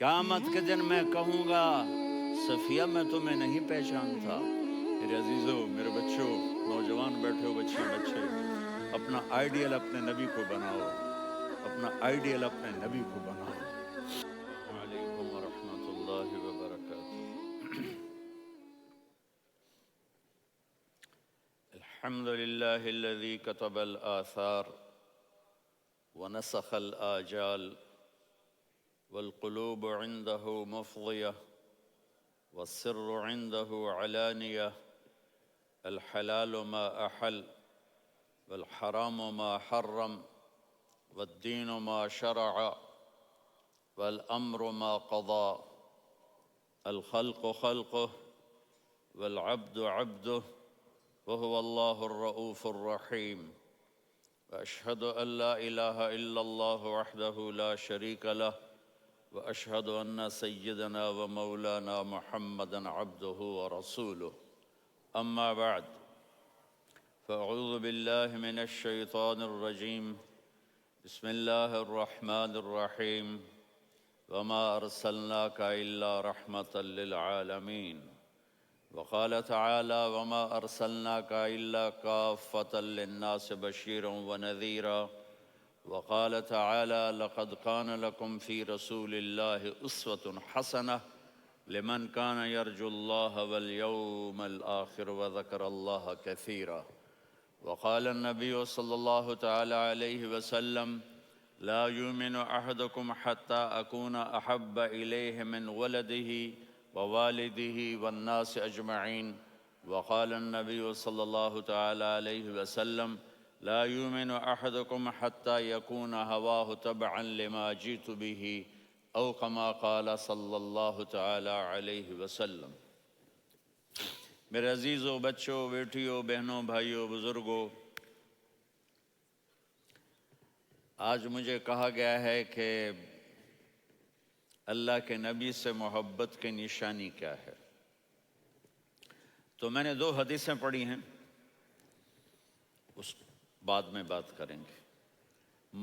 قیامت کے دن میں کہوں گا صفیہ میں تمہیں نہیں پہچان تھا۔ میرے عزیزو، میرے بچوں، نوجوان بیٹھے ہو، بچے، اپنا آئیڈیل اپنے نبی کو بناؤ، اپنا آئیڈیل اپنے نبی کو بناؤ۔ السلام علیکم ورحمۃ اللہ وبرکاتہ۔ الحمد للہ الذی کتب الآثار ونسخ الآجال والقلوب عنده مفضية والسر عنده علانية، الحلال ما أحل والحرام ما حرم والدين ما شرع والأمر ما قضى، الخلق خلقه والعبد عبده وهو الله الرؤوف الرحيم، وأشهد أن لا إله إلا الله وحده لا شريك له، وأشهد أن سيدنا ومولانا محمدًا عبده ورسوله، أما بعد، فأعوذ بالله من الشيطان الرجيم، بسم الله الرحمن الرحيم، وما أرسلناك إلا رحمة للعالمين، وقال تعالى وما أرسلناك إلا كافة للناس بشيرا ونذيرا، وقال تعالى لقد كان لكم في رسول الله أسوة حسنة لمن كان يرجو الله واليوم الآخر وذكر الله كثيرا، وقال النبي صلى الله تعالى عليه وسلم لا يؤمن أحدكم حتى أكون أحب إليه من ولده ووالده والناس أجمعين، وقال النبي صلى الله تعالى عليه وسلم لا يؤمن أحدكم حتى يكون هواه تبعا لما جئت به، أو كما قال صلی اللہ تعالی علیہ وسلم۔ میرے عزیزوں، بچوں، بیٹیوں، بہنوں، بھائیوں، بزرگوں، آج مجھے کہا گیا ہے کہ اللہ کے نبی سے محبت کی نشانی کیا ہے، تو میں نے 2 حدیثیں پڑھی ہیں، اس بعد میں بات کریں گے۔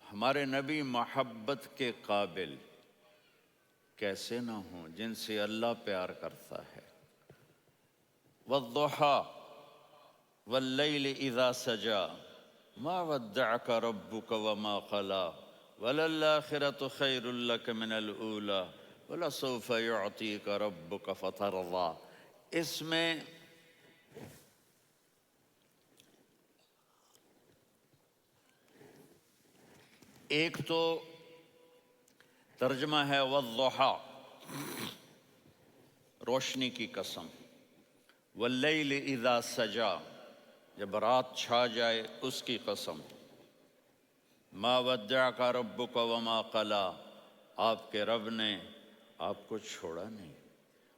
ہمارے نبی محبت کے قابل کیسے نہ ہوں جن سے اللہ پیار کرتا ہے۔ والضحى واللیل اذا سجا ما ودعك ربك وما قلى وللآخرة خیر لك من الأولى ولسوف يعطيك ربك فترضى۔ اس میں ایک تو ترجمہ ہے والضحیٰ، روشنی کی قسم، واللیل اذا سجا، جب رات چھا جائے اس کی قسم، ما ودعک ربک وما قلی، آپ کے رب نے آپ کو چھوڑا نہیں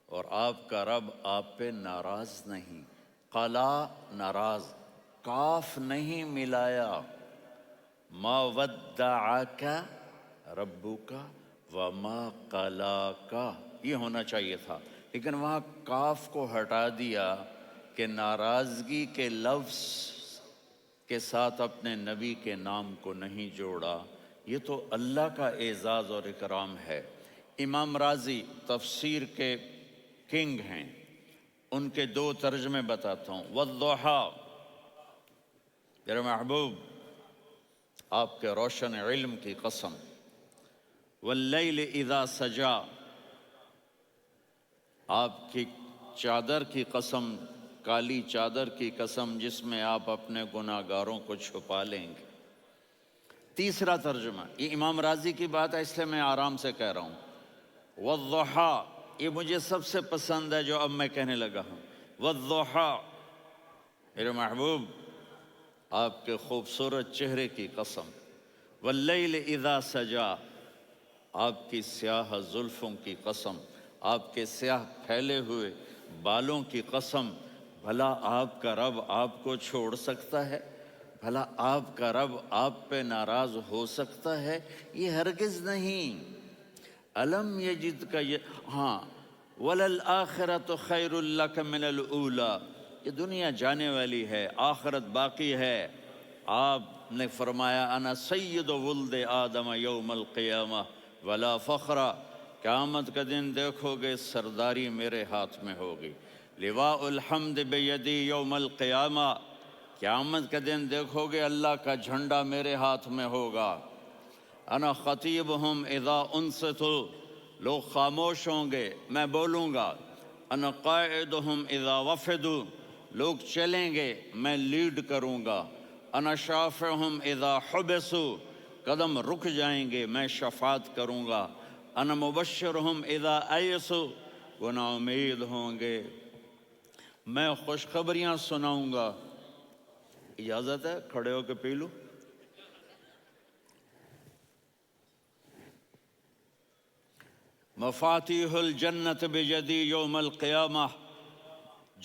اور آپ کا رب آپ پہ ناراض نہیں۔ قلا ناراض، کاف نہیں ملایا، ما ودعک ربک وما قلاک، یہ ہونا چاہیے تھا، لیکن وہاں کاف کو ہٹا دیا کہ ناراضگی کے لفظ کے ساتھ اپنے نبی کے نام کو نہیں جوڑا۔ یہ تو اللہ کا اعزاز اور اکرام ہے۔ امام راضی تفسیر کے کنگ ہیں، ان کے 2 ترجمے بتاتا ہوں۔ والضحیٰ، میرے محبوب آپ کے روشن علم کی قسم، واللیل اذا سجا، آپ کی چادر کی قسم، کالی چادر کی قسم جس میں آپ اپنے گناہ گاروں کو چھپا لیں گے۔ تیسرا ترجمہ، یہ امام راضی کی بات ہے اس لیے میں آرام سے کہہ رہا ہوں۔ والضحیٰ، یہ مجھے سب سے پسند ہے جو اب میں کہنے لگا ہوں۔ والضحیٰ، میرے محبوب آپ کے خوبصورت چہرے کی قسم، واللیل اذا سجا، آپ کی سیاہ زلفوں کی قسم، آپ کے سیاہ پھیلے ہوئے بالوں کی قسم، بھلا آپ کا رب آپ کو چھوڑ سکتا ہے؟ بھلا آپ کا رب آپ پہ ناراض ہو سکتا ہے؟ یہ ہرگز نہیں۔ الم یجد کا ہاں، وللآخرۃ خیر لک من الاولی، یہ دنیا جانے والی ہے، آخرت باقی ہے۔ آپ نے فرمایا انا سید ولد آدم یوم القیامہ ولا فخر، قیامت کا دن دیکھو گے سرداری میرے ہاتھ میں ہوگی، لواء الحمد بیدی یوم القیامہ، قیامت کے دن دیکھو گے اللہ کا جھنڈا میرے ہاتھ میں ہوگا، انا خطیبہم اذا انصتوا، لوگ خاموش ہوں گے میں بولوں گا، انا قائدہم اذا وفدوا، لوگ چلیں گے میں لیڈ کروں گا، انا شافعہم اذا حبسوا، قدم رک جائیں گے میں شفاعت کروں گا، انا مبشرہم اذا ایسوا، وہ نا امید ہوں گے میں خوشخبریاں سناؤں گا۔ اجازت ہے کھڑے ہو کے پی لوں؟ مفاتیح الجنت بیدی یوم القیامہ،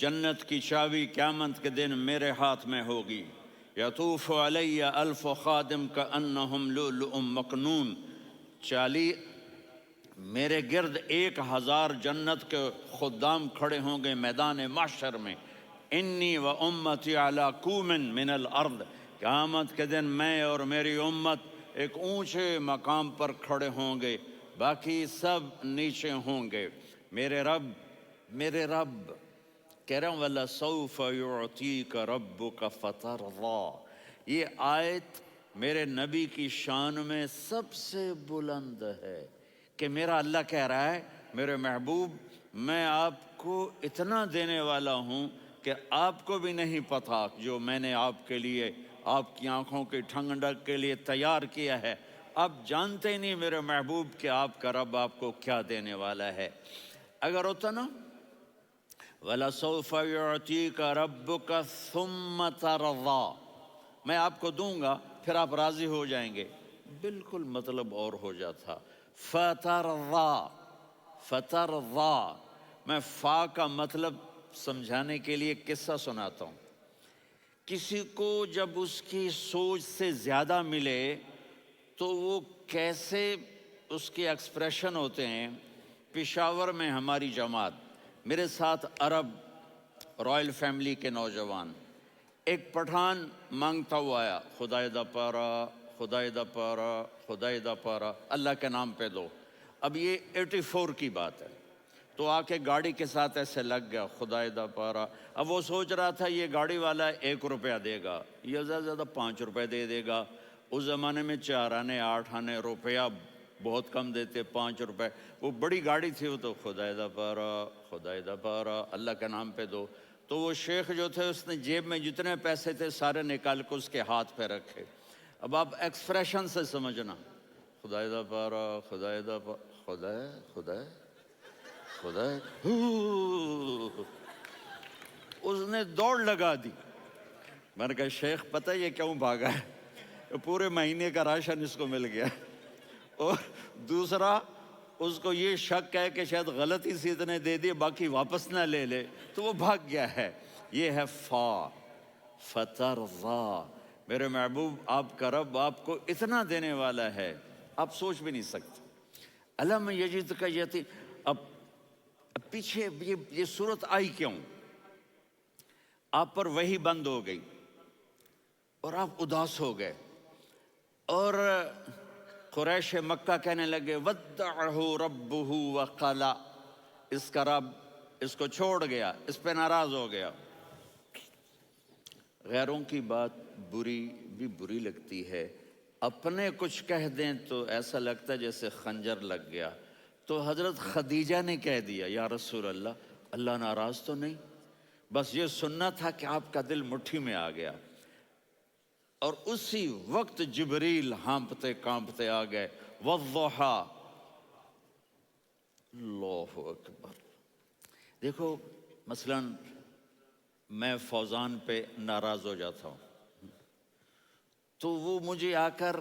جنت کی چابی قیامت کے دن میرے ہاتھ میں ہوگی، یطوف علی الف خادم کانہم لؤلؤ مکنون، میرے گرد 1000 جنت کے خدام کھڑے ہوں گے میدان محشر میں، انی و امتی علی کوم من الارض، قیامت کے دن میں اور میری امت ایک اونچے مقام پر کھڑے ہوں گے، باقی سب نیچے ہوں گے۔ میرے رب کہہ رہا ہوں وَلَسَوْفَ يُعْطِيكَ رَبُّكَ فَتَرْضَىٰ، یہ آیت میرے نبی کی شان میں سب سے بلند ہے کہ میرا اللہ کہہ رہا ہے میرے محبوب میں آپ کو اتنا دینے والا ہوں کہ آپ کو بھی نہیں پتہ جو میں نے آپ کے لیے آپ کی آنکھوں کی ٹھنڈک کے لیے تیار کیا ہے، آپ جانتے ہی نہیں میرے محبوب کہ آپ کا رب آپ کو کیا دینے والا ہے۔ اگر ہوتا نا وَلَسَوْفَ يُعْطِيكَ رَبُّكَ ثُمَّ تَرْضَىٰ، میں آپ کو دوں گا پھر آپ راضی ہو جائیں گے، بالکل مطلب اور ہو جاتا۔ فَتَرْضَىٰ، میں فا کا مطلب سمجھانے کے لیے قصہ سناتا ہوں۔ کسی کو جب اس کی سوچ سے زیادہ ملے تو وہ کیسے اس کے ایکسپریشن ہوتے ہیں۔ پشاور میں ہماری جماعت، میرے ساتھ عرب رائل فیملی کے نوجوان، ایک پٹھان مانگتا ہوا آیا، خدائے دا پارا، خدائے دا پارا، خدائے دا پارا، اللہ کے نام پہ دو۔ اب یہ 84 کی بات ہے، تو آ کے گاڑی کے ساتھ ایسے لگ گیا خدائے دا پارا۔ اب وہ سوچ رہا تھا یہ گاڑی والا 1 روپیہ دے گا یا زیادہ زیادہ 5 روپے دے گا، اس زمانے میں 4 آنے 8 آنے روپیہ بہت کم دیتے، 5 روپے، وہ بڑی گاڑی تھی، وہ تو خدائے دا پارا، خدائے دا پارا، اللہ کے نام پہ دو۔ تو وہ شیخ جو تھے اس نے جیب میں جتنے پیسے تھے سارے نکال کے اس کے ہاتھ پہ رکھے۔ اب آپ ایکسپریشن سے سمجھنا، خدائے دا پارا، خدائے دا پارا، خدائے خدائے خدائے، اس نے دوڑ لگا دی۔ میں نے کہا شیخ پتہ یہ کیوں بھاگا ہے؟ پورے مہینے کا راشن اس کو مل گیا، اور دوسرا اس کو یہ شک ہے کہ شاید غلطی سے اتنے دے دیے باقی واپس نہ لے لے، تو وہ بھاگ گیا ہے۔ یہ ہے فا، فترضیٰ، میرے محبوب آپ کا رب آپ کو اتنا دینے والا ہے آپ سوچ بھی نہیں سکتے۔ الم یجدک یتیما، اب پیچھے یہ صورت آئی کیوں؟ آپ پر وحی بند ہو گئی اور آپ اداس ہو گئے، اور قریش مکہ کہنے لگے ودعہ ربہ وقلا، اس کا رب اس کو چھوڑ گیا، اس پہ ناراض ہو گیا۔ غیروں کی بات بری لگتی ہے، اپنے کچھ کہہ دیں تو ایسا لگتا ہے جیسے خنجر لگ گیا۔ تو حضرت خدیجہ نے کہہ دیا یا رسول اللہ ناراض تو نہیں؟ بس یہ سننا تھا کہ آپ کا دل مٹھی میں آ گیا۔ اور اسی وقت جبریل ہانپتے کانپتے آ گئے، والضحیٰ، اللہ اکبر۔ دیکھو مثلا میں فوزان پہ ناراض ہو جاتا ہوں تو وہ مجھے آ کر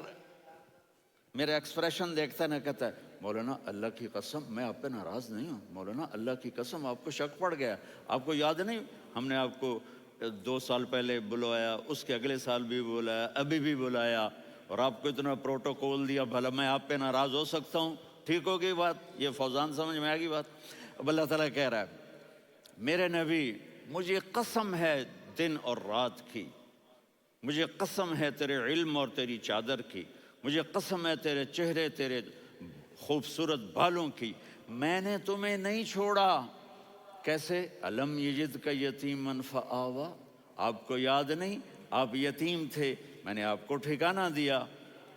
میرا ایکسپریشن دیکھتا نہ کہتا ہے مولانا اللہ کی قسم میں آپ پہ ناراض نہیں ہوں، مولانا اللہ کی قسم آپ کو شک پڑ گیا، آپ کو یاد نہیں ہم نے آپ کو 2 سال پہلے بلوایا، اس کے اگلے سال بھی بلایا، ابھی بھی بلایا، اور آپ کو اتنا پروٹوکول دیا، بھلا میں آپ پہ ناراض ہو سکتا ہوں؟ ٹھیک ہو گئی بات؟ یہ فوزان سمجھ میں آ گئی بات؟ اب اللہ تعالیٰ کہہ رہا ہے میرے نبی مجھے قسم ہے دن اور رات کی، مجھے قسم ہے تیرے علم اور تیری چادر کی، مجھے قسم ہے تیرے چہرے، تیرے خوبصورت بالوں کی، میں نے تمہیں نہیں چھوڑا۔ کیسے؟ الم یجد کا یتیمن فآوا، آپ کو یاد نہیں آپ یتیم تھے، میں نے آپ کو ٹھکانہ دیا۔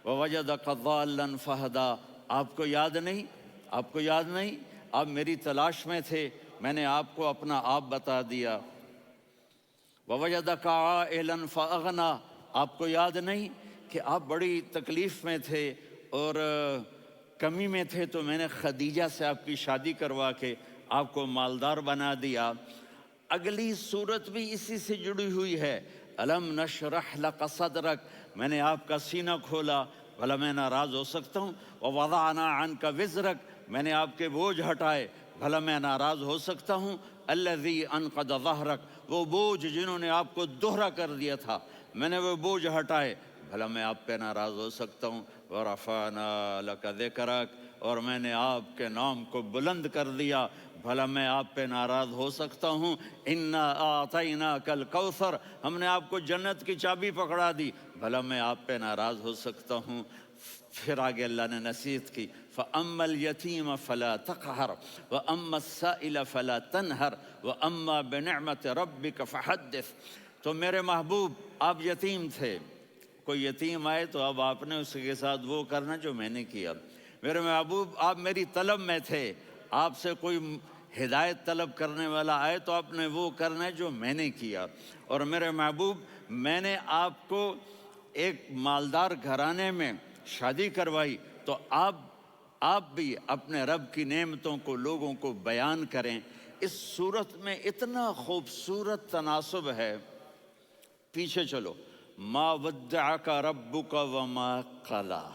ووجدک ضالا فہدا، آپ کو یاد نہیں، آپ کو یاد نہیں آپ میری تلاش میں تھے، میں نے آپ کو اپنا آپ بتا دیا۔ ووجدک عائلا فاغنا، آپ کو یاد نہیں کہ آپ بڑی تکلیف میں تھے اور کمی میں تھے، تو میں نے خدیجہ سے آپ کی شادی کروا کے آپ کو مالدار بنا دیا۔ اگلی صورت بھی اسی سے جڑی ہوئی ہے، الم نشرح لک صدرک، میں نے آپ کا سینہ کھولا، بھلا میں ناراض ہو سکتا ہوں؟ ووضعنا عنک وزرک، میں نے آپ کے بوجھ ہٹائے، بھلا میں ناراض ہو سکتا ہوں؟ الذی انقض ظہرک، وہ بوجھ جنہوں نے آپ کو دوہرا کر دیا تھا، میں نے وہ بوجھ ہٹائے، بھلا میں آپ پہ ناراض ہو سکتا ہوں؟ ورفعنا لک ذکرک، اور میں نے آپ کے نام کو بلند کر دیا، بھلا میں آپ پہ ناراض ہو سکتا ہوں؟ انا اعطیناک الکوثر، ہم نے آپ کو جنت کی چابی پکڑا دی، بھلا میں آپ پہ ناراض ہو سکتا ہوں؟ پھر آگے اللہ نے نصیحت کی، فَأَمَّا الْيَتِيمَ فَلَا تَقْهَرْ وَأَمَّا السَّائِلَ فَلَا تَنْهَرْ وَأَمَّا بِنِعْمَةِ رَبِّكَ فَحَدِّثْ۔ تو میرے محبوب، آپ یتیم تھے، کوئی یتیم آئے تو اب آپ نے اس کے ساتھ وہ کرنا جو میں نے کیا۔ میرے محبوب، آپ میری طلب میں تھے، آپ سے کوئی ہدایت طلب کرنے والا آئے تو آپ نے وہ کرنا ہے جو میں نے کیا۔ اور میرے محبوب، میں نے آپ کو ایک مالدار گھرانے میں شادی کروائی، تو آپ بھی اپنے رب کی نعمتوں کو لوگوں کو بیان کریں۔ اس صورت میں اتنا خوبصورت تناسب ہے، پیچھے چلو، ما ودعک ربک وما قلی،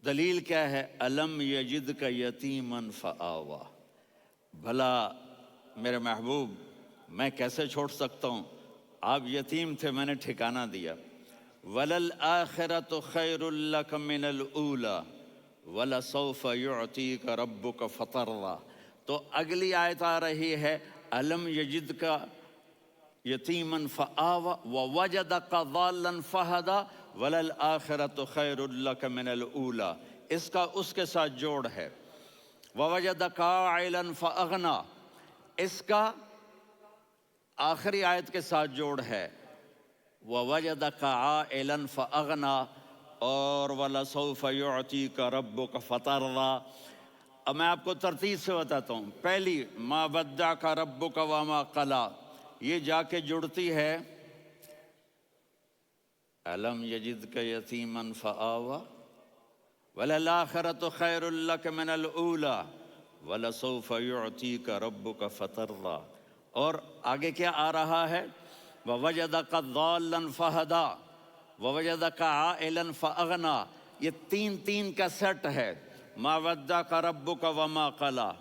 دلیل کیا ہے؟ الم یجدک یتیما فآوا، بھلا میرے محبوب میں کیسے چھوڑ سکتا ہوں؟ آپ یتیم تھے، میں نے ٹھکانہ دیا۔ وَلَلْآخِرَةُ خَيْرٌ لَكَ مِنَ الْأُولَى وَلَسَوْفَ يُعْطِيكَ رَبُّكَ فَتَرْضَىٰ۔ تو اگلی آیت آ رہی ہے، الم یجدک یتیما فآوا ووجدک ضالا فہدا وَلَلْآخِرَةُ خَيْرٌ لَكَ مِنَ الْأُولَى، اس کا اس کے ساتھ جوڑ ہے۔ وَوَجَدَكَ عَائِلًا فَأَغْنَىٰ، اس کا آخری آیت کے ساتھ جوڑ ہے، وَوَجَدَكَ عَائِلًا فَأَغْنَىٰ اور وَلَسَوْفَ يُعْطِيكَ رَبُّكَ فَتَرْضَىٰ۔ اب میں آپ کو ترتیب سے بتاتا ہوں۔ پہلی، مَا وَدَّعَكَ رَبُّكَ وَمَا قَلَىٰ، یہ جا کے جڑتی ہے الم یجدک یتیما فآوا وَلَلْآخِرَةُ خَيْرٌ لَكَ مِنَ الْأُولَىٰ وَلَسَوْفَ يُعْطِيكَ رَبُّكَ فَتَرْضَىٰ۔ اور آگے کیا آ رہا ہے؟ وَوَجَدَكَ ضَالًّا فَہَدَىٰ وَوَجَدَكَ عَائِلًا فَأَغْنَىٰ، یہ تین کا سیٹ ہے۔ مَا وَدَّعَكَ رَبُّكَ وَمَا قَلَىٰ،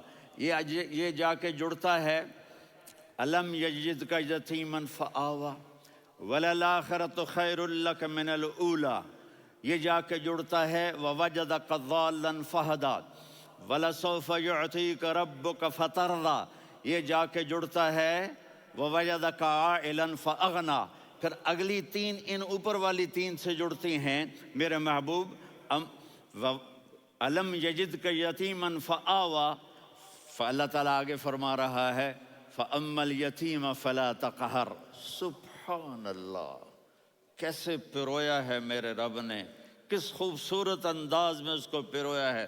یہ جا کے جڑتا ہے الم یجدک یتیما فآوا وَلَلْآخِرَةُ خَيْرٌ لَكَ مِنَ الْأُولَىٰ، یہ جا کے جڑتا ہے وَوَجَدَكَ ضَالًّا فَہَدَىٰ وَلَسَوْفَ يُعْطِيكَ رَبُّكَ فَتَرْضَىٰ، یہ جا کے جڑتا ہے وَوَجَدَكَ عَائِلًا فَأَغْنَىٰ۔ پھر اگلی تین ان اوپر والی تین سے جڑتی ہیں میرے محبوب۔ الم یجدک یتیما فآوا، فاللہ تعالیٰ آگے فرما رہا ہے فَأَمَّا الْيَتِيمَ فَلَا تَقْهَرْ۔ سبحان اللہ، کیسے پرویا ہے میرے رب نے، کس خوبصورت انداز میں اس کو پرویا ہے۔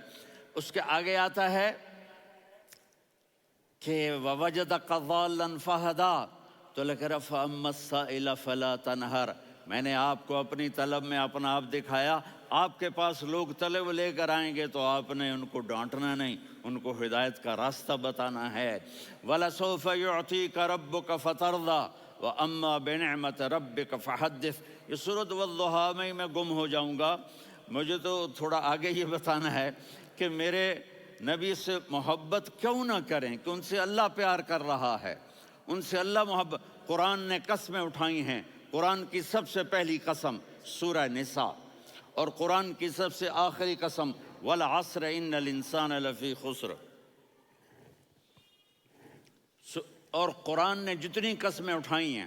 اس کے آگے آتا ہے کہ وَوَجَدَكَ ضَالًّا فَہَدَىٰ، تو لکھ رہا فَأَمَّا السَّائِلَ فَلَا تَنْهَرْ، میں نے آپ کو اپنی طلب میں اپنا آپ دکھایا۔ آپ کے پاس لوگ طلب لے کر آئیں گے تو آپ نے ان کو ڈانٹنا نہیں، ان کو ہدایت کا راستہ بتانا ہے۔ وَلَسَوْفَ يُعْطِيكَ رَبُّكَ فَتَرْضَىٰ وَأَمَّا بِنِعْمَةِ رَبِّكَ فَحَدِّثْ۔ یہ سورۃ والضحیٰ میں گم ہو جاؤں گا، مجھے تو تھوڑا آگے یہ بتانا ہے کہ میرے نبی سے محبت کیوں نہ کریں، کہ ان سے اللہ پیار کر رہا ہے، ان سے اللہ محبت۔ قرآن نے قسمیں اٹھائی ہیں، قرآن کی سب سے پہلی قسم سورہ نساء، اور قرآن کی سب سے آخری قسم وَالْعَصْرِ إِنَّ الْإِنسَانَ لَفِي خُسْرٍ۔ اور قرآن نے جتنی قسمیں اٹھائی ہیں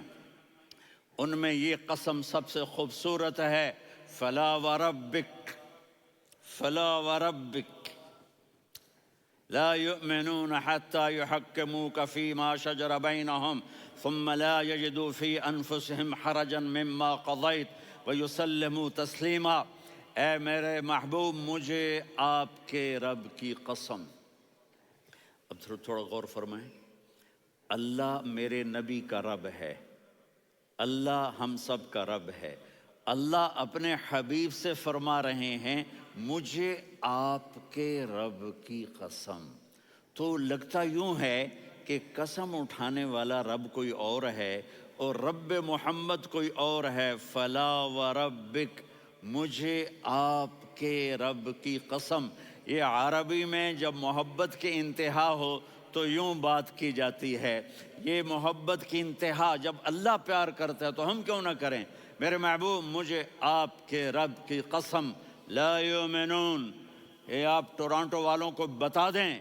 ان میں یہ قسم سب سے خوبصورت ہے، فَلَا وَرَبِّكَ، فَلَا وَرَبِّكَ، لا يؤمنون حتى يحكموك فيما شجر بينهم ثم لا يجدوا في أنفسهم حرجا مما قضيت ويسلموا تسلیما۔ اے میرے محبوب، مجھے آپ کے رب کی قسم۔ اب تھوڑا غور فرمائیں، اللہ میرے نبی کا رب ہے، اللہ ہم سب کا رب ہے۔ اللہ اپنے حبیب سے فرما رہے ہیں مجھے آپ کے رب کی قسم۔ تو لگتا یوں ہے کہ قسم اٹھانے والا رب کوئی اور ہے اور رب محمد کوئی اور ہے۔ فلا وربک، مجھے آپ کے رب کی قسم۔ یہ عربی میں جب محبت کی انتہا ہو تو یوں بات کی جاتی ہے۔ یہ محبت کی انتہا جب اللہ پیار کرتا ہے تو ہم کیوں نہ کریں؟ میرے محبوب، مجھے آپ کے رب کی قسم، لا یؤمنون، یہ آپ ٹورانٹو والوں کو بتا دیں،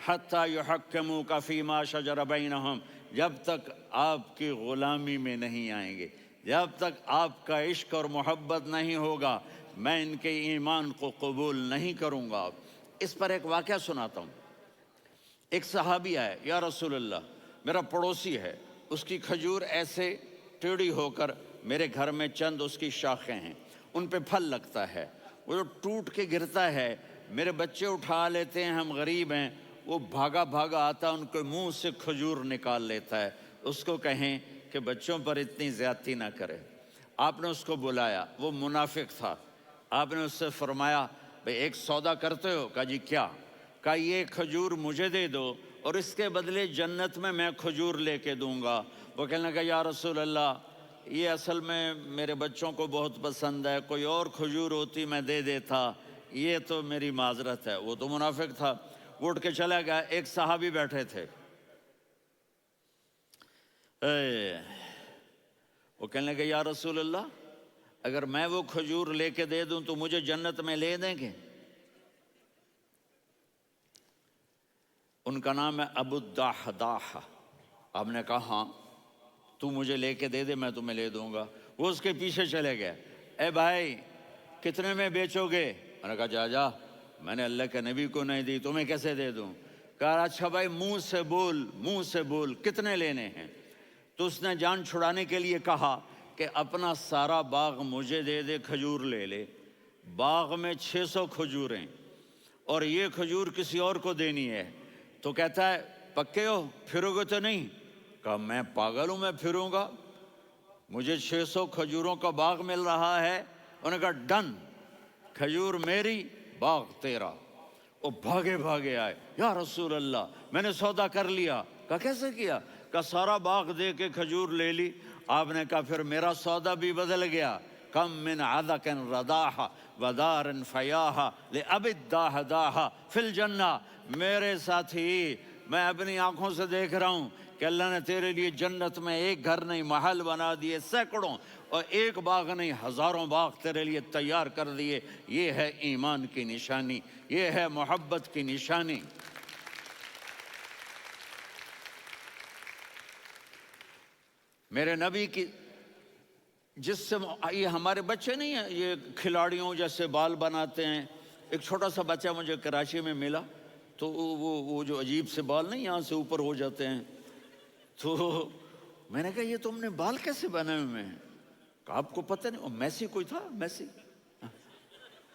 حتی یحکموک فیما شجر بینہم، جب تک آپ کی غلامی میں نہیں آئیں گے، جب تک آپ کا عشق اور محبت نہیں ہوگا، میں ان کے ایمان کو قبول نہیں کروں گا۔ اس پر ایک واقعہ سناتا ہوں۔ ایک صحابی آئے، یا رسول اللہ، میرا پڑوسی ہے، اس کی کھجور ایسے ٹیڑھی ہو کر میرے گھر میں چند اس کی شاخیں ہیں، ان پہ پھل لگتا ہے، وہ جو ٹوٹ کے گرتا ہے، میرے بچے اٹھا لیتے ہیں، ہم غریب ہیں، وہ بھاگا بھاگا آتا ہے، ان کے منہ سے کھجور نکال لیتا ہے۔ اس کو کہیں کہ بچوں پر اتنی زیادتی نہ کرے۔ آپ نے اس کو بلایا، وہ منافق تھا۔ آپ نے اس سے فرمایا بھئی ایک سودا کرتے ہو؟ کہا جی کیا؟ کہا یہ کھجور مجھے دے دو اور اس کے بدلے جنت میں کھجور لے کے دوں گا۔ وہ کہنے لگا یا رسول اللہ، یہ اصل میں میرے بچوں کو بہت پسند ہے، کوئی اور کھجور ہوتی میں دے دیتا، یہ تو میری معذرت ہے۔ وہ تو منافق تھا، وہ اٹھ کے چلا گیا۔ ایک صحابی بیٹھے تھے، وہ کہنے لگے یا رسول اللہ، اگر میں وہ کھجور لے کے دے دوں تو مجھے جنت میں لے دیں گے؟ ان کا نام ہے ابو الدحداح۔ آپ نے کہا ہاں، تو مجھے لے کے دے دے، میں تمہیں لے دوں گا۔ وہ اس کے پیچھے چلے گئے، اے بھائی کتنے میں بیچو گے؟ میں نے کہا جا جا، میں نے اللہ کے نبی کو نہیں دی، تمہیں کیسے دے دوں؟ کہا اچھا بھائی منہ سے بول، منہ سے بول، کتنے لینے ہیں؟ تو اس نے جان چھڑانے کے لیے کہا کہ اپنا سارا باغ مجھے دے دے، کھجور لے لے۔ باغ میں 600 کھجوریں اور یہ کھجور کسی اور کو دینی ہے۔ تو کہتا ہے پکے ہو، پھرو گے تو نہیں؟ کہا میں پاگل ہوں، میں پھروں گا؟ مجھے 600 کھجوروں کا باغ مل رہا ہے۔ انہوں نے کہا ڈن، کھجور میری، باغ تیرا۔ وہ بھاگے بھاگے آئے، یا رسول اللہ میں نے سودا کر لیا۔ کہا کیسے کیا؟ کہا سارا باغ دے کے کھجور لے لی۔ آپ نے کہا پھر میرا سودا بھی بدل گیا۔ کم من عذق رداح ودار فیاح لأبی الدحداح فی الجنہ۔ میرے ساتھی، میں اپنی آنکھوں سے دیکھ رہا ہوں کہ اللہ نے تیرے لیے جنت میں ایک گھر نہیں محل بنا دیے، سینکڑوں، اور ایک باغ نہیں ہزاروں باغ تیرے لیے تیار کر دیے۔ یہ ہے ایمان کی نشانی، یہ ہے محبت کی نشانی۔ میرے نبی کی جس سے یہ ہمارے بچے نہیں ہیں، یہ کھلاڑیوں جیسے بال بناتے ہیں۔ ایک چھوٹا سا بچہ مجھے کراچی میں ملا، تو وہ جو عجیب سے بال نہیں یہاں سے اوپر ہو جاتے ہیں، تو میں نے کہا یہ تم نے بال کیسے بنائے ہوئے ہیں؟ کہا آپ کو پتہ نہیں، میسی کوئی تھا، میسی،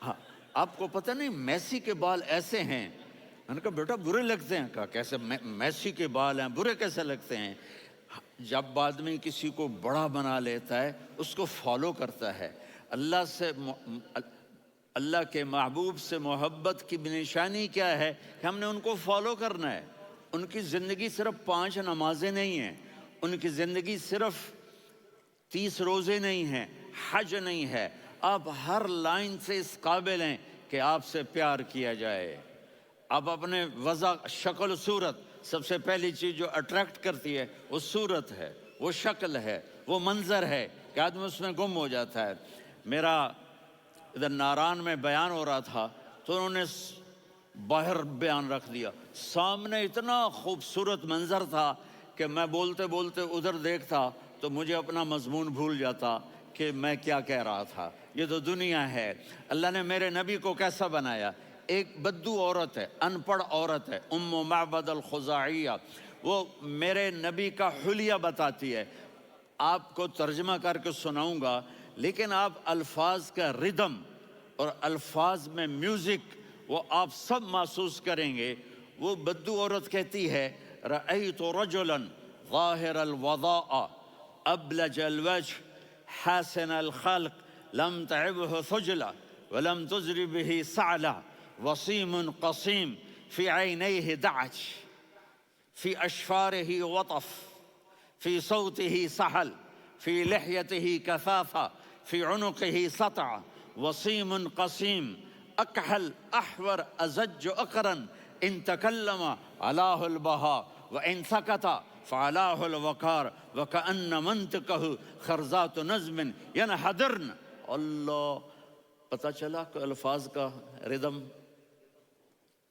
ہاں آپ کو پتہ نہیں میسی کے بال ایسے ہیں؟ میں نے کہا بیٹا برے لگتے ہیں۔ کہا کیسے؟ میسی کے بال ہیں، برے کیسے لگتے ہیں؟ جب آدمی کسی کو بڑا بنا لیتا ہے اس کو فالو کرتا ہے۔ اللہ کے محبوب سے محبت کی نشانی کیا ہے کہ ہم نے ان کو فالو کرنا ہے۔ ان کی زندگی صرف 5 نمازیں نہیں ہیں، ان کی زندگی صرف 30 روزے نہیں ہیں، حج نہیں ہے۔ آپ ہر لائن سے اس قابل ہیں کہ آپ سے پیار کیا جائے۔ آپ اپنے وضع، شکل و صورت، سب سے پہلی چیز جو اٹریکٹ کرتی ہے وہ صورت ہے، وہ شکل ہے، وہ منظر ہے کہ آدمی اس میں گم ہو جاتا ہے۔ میرا ادھر ناران میں بیان ہو رہا تھا تو انہوں نے باہر بیان رکھ دیا، سامنے اتنا خوبصورت منظر تھا کہ میں بولتے بولتے ادھر دیکھتا تو مجھے اپنا مضمون بھول جاتا کہ میں کیا کہہ رہا تھا۔ یہ تو دنیا ہے۔ اللہ نے میرے نبی کو کیسا بنایا؟ ایک بدو عورت ہے، ان پڑھ عورت ہے، ام معبد الخزاعیہ، وہ میرے نبی کا حلیہ بتاتی ہے. آپ کو ترجمہ کر کے سناؤں گا، لیکن آپ الفاظ کا ردم اور الفاظ میں میوزک وہ آپ سب محسوس کریں گے. وہ بدو عورت کہتی ہے رأیت رجلا ظاہر الوضاء ابلج الوجه حاسن الخلق لم تعبه ثجلة ولم تزر به سعلة وصيم قصيم في عينيه دعج في أشفاره وطف في صوته سحل في لحيته كثافة في عنقه سطع وصيم قصيم أكحل أحور أزج أقرن إن تكلم علاه البهاء وإن سكت فعلاه الوقار وكأن منطقه خرزات نظم ينحدرن. اللہ، پتہ چلا کہ الفاظ کا ردم.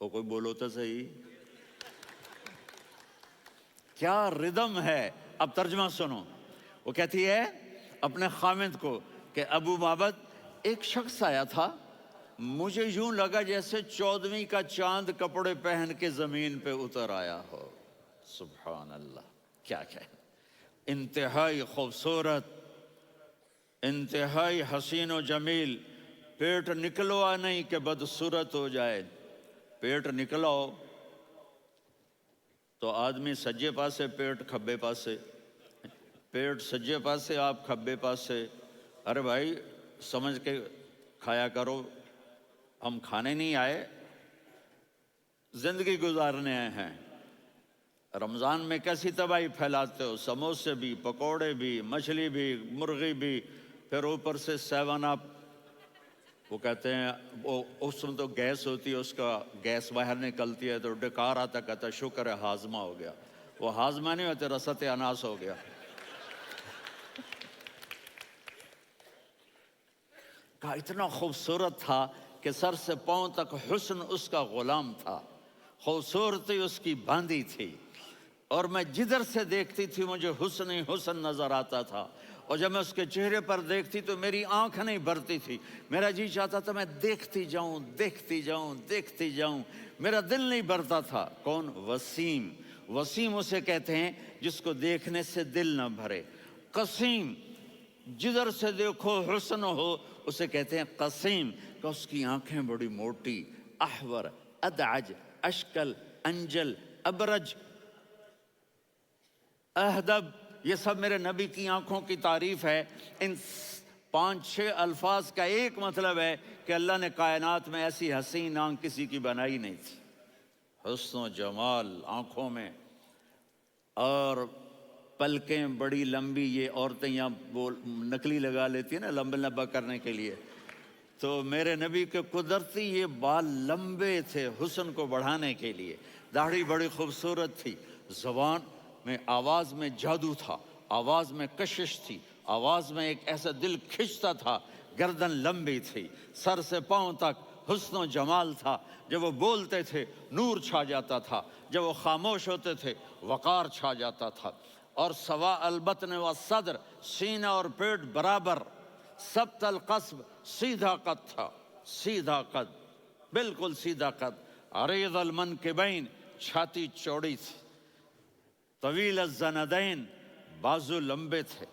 وہ کوئی بولو تو صحیح، کیا ردم ہے. اب ترجمہ سنو. وہ کہتی ہے اپنے خامد کو کہ ابو معبد، ایک شخص آیا تھا، مجھے یوں لگا جیسے 14ویں کا چاند کپڑے پہن کے زمین پہ اتر آیا ہو. سبحان اللہ، کیا انتہائی خوبصورت، انتہائی حسین و جمیل. پیٹ نکلوا نہیں کہ بدصورت ہو جائے. پیٹ نکلاؤ تو آدمی سجے پاسے پیٹ کھبے پاسے، پیٹ سجے پاسے آپ کھبے پاسے. ارے بھائی سمجھ کے کھایا کرو. ہم کھانے نہیں آئے، زندگی گزارنے آئے ہیں. رمضان میں کیسی تباہی پھیلاتے ہو، سموسے بھی، پکوڑے بھی، مچھلی بھی، مرغی بھی، پھر اوپر سے 7 اپ. وہ کہتے ہیں وہ اس میں تو گیس ہوتی ہے، اس کا گیس باہر نکلتی ہے تو ڈکار آتا، کہتا شکر ہے ہاضمہ ہو گیا. وہ ہاضمہ نہیں ہوتے، رسط اناس ہو گیا. کہا اتنا خوبصورت تھا کہ سر سے پاؤں تک حسن اس کا غلام تھا، خوبصورتی اس کی باندھی تھی، اور میں جدھر سے دیکھتی تھی مجھے حسن ہی حسن نظر آتا تھا. اور جب میں اس کے چہرے پر دیکھتی تو میری آنکھ نہیں بھرتی تھی، میرا جی چاہتا تھا میں دیکھتی جاؤں دیکھتی جاؤں دیکھتی جاؤں، میرا دل نہیں بھرتا تھا. کون؟ وسیم. وسیم اسے کہتے ہیں جس کو دیکھنے سے دل نہ بھرے. قسیم، جدھر سے دیکھو حسن ہو، اسے کہتے ہیں قسیم، کہ اس کی آنکھیں بڑی موٹی. احور، ادعج، اشکل، انجل، ابرج، اہدب، یہ سب میرے نبی کی آنکھوں کی تعریف ہے. ان 5-6 الفاظ کا ایک مطلب ہے کہ اللہ نے کائنات میں ایسی حسین آنکھ کسی کی بنائی نہیں تھی. حسن و جمال آنکھوں میں، اور پلکیں بڑی لمبی. یہ عورتیں یہاں نکلی لگا لیتی ہیں نا لمبا لمبا کرنے کے لیے، تو میرے نبی کے قدرتی یہ بال لمبے تھے حسن کو بڑھانے کے لیے. داڑھی بڑی خوبصورت تھی. زبان میں، آواز میں جادو تھا، آواز میں کشش تھی، آواز میں ایک ایسا دل کھنچتا تھا. گردن لمبی تھی، سر سے پاؤں تک حسن و جمال تھا. جب وہ بولتے تھے نور چھا جاتا تھا، جب وہ خاموش ہوتے تھے وقار چھا جاتا تھا. اور سوا البطن و صدر، سینہ اور پیٹ برابر. سبت القصب، سیدھا قد تھا، سیدھا قد، بالکل سیدھا قد. عریض المنکبین، چھاتی چوڑی تھی. طویل الزندین، بازو لمبے تھے.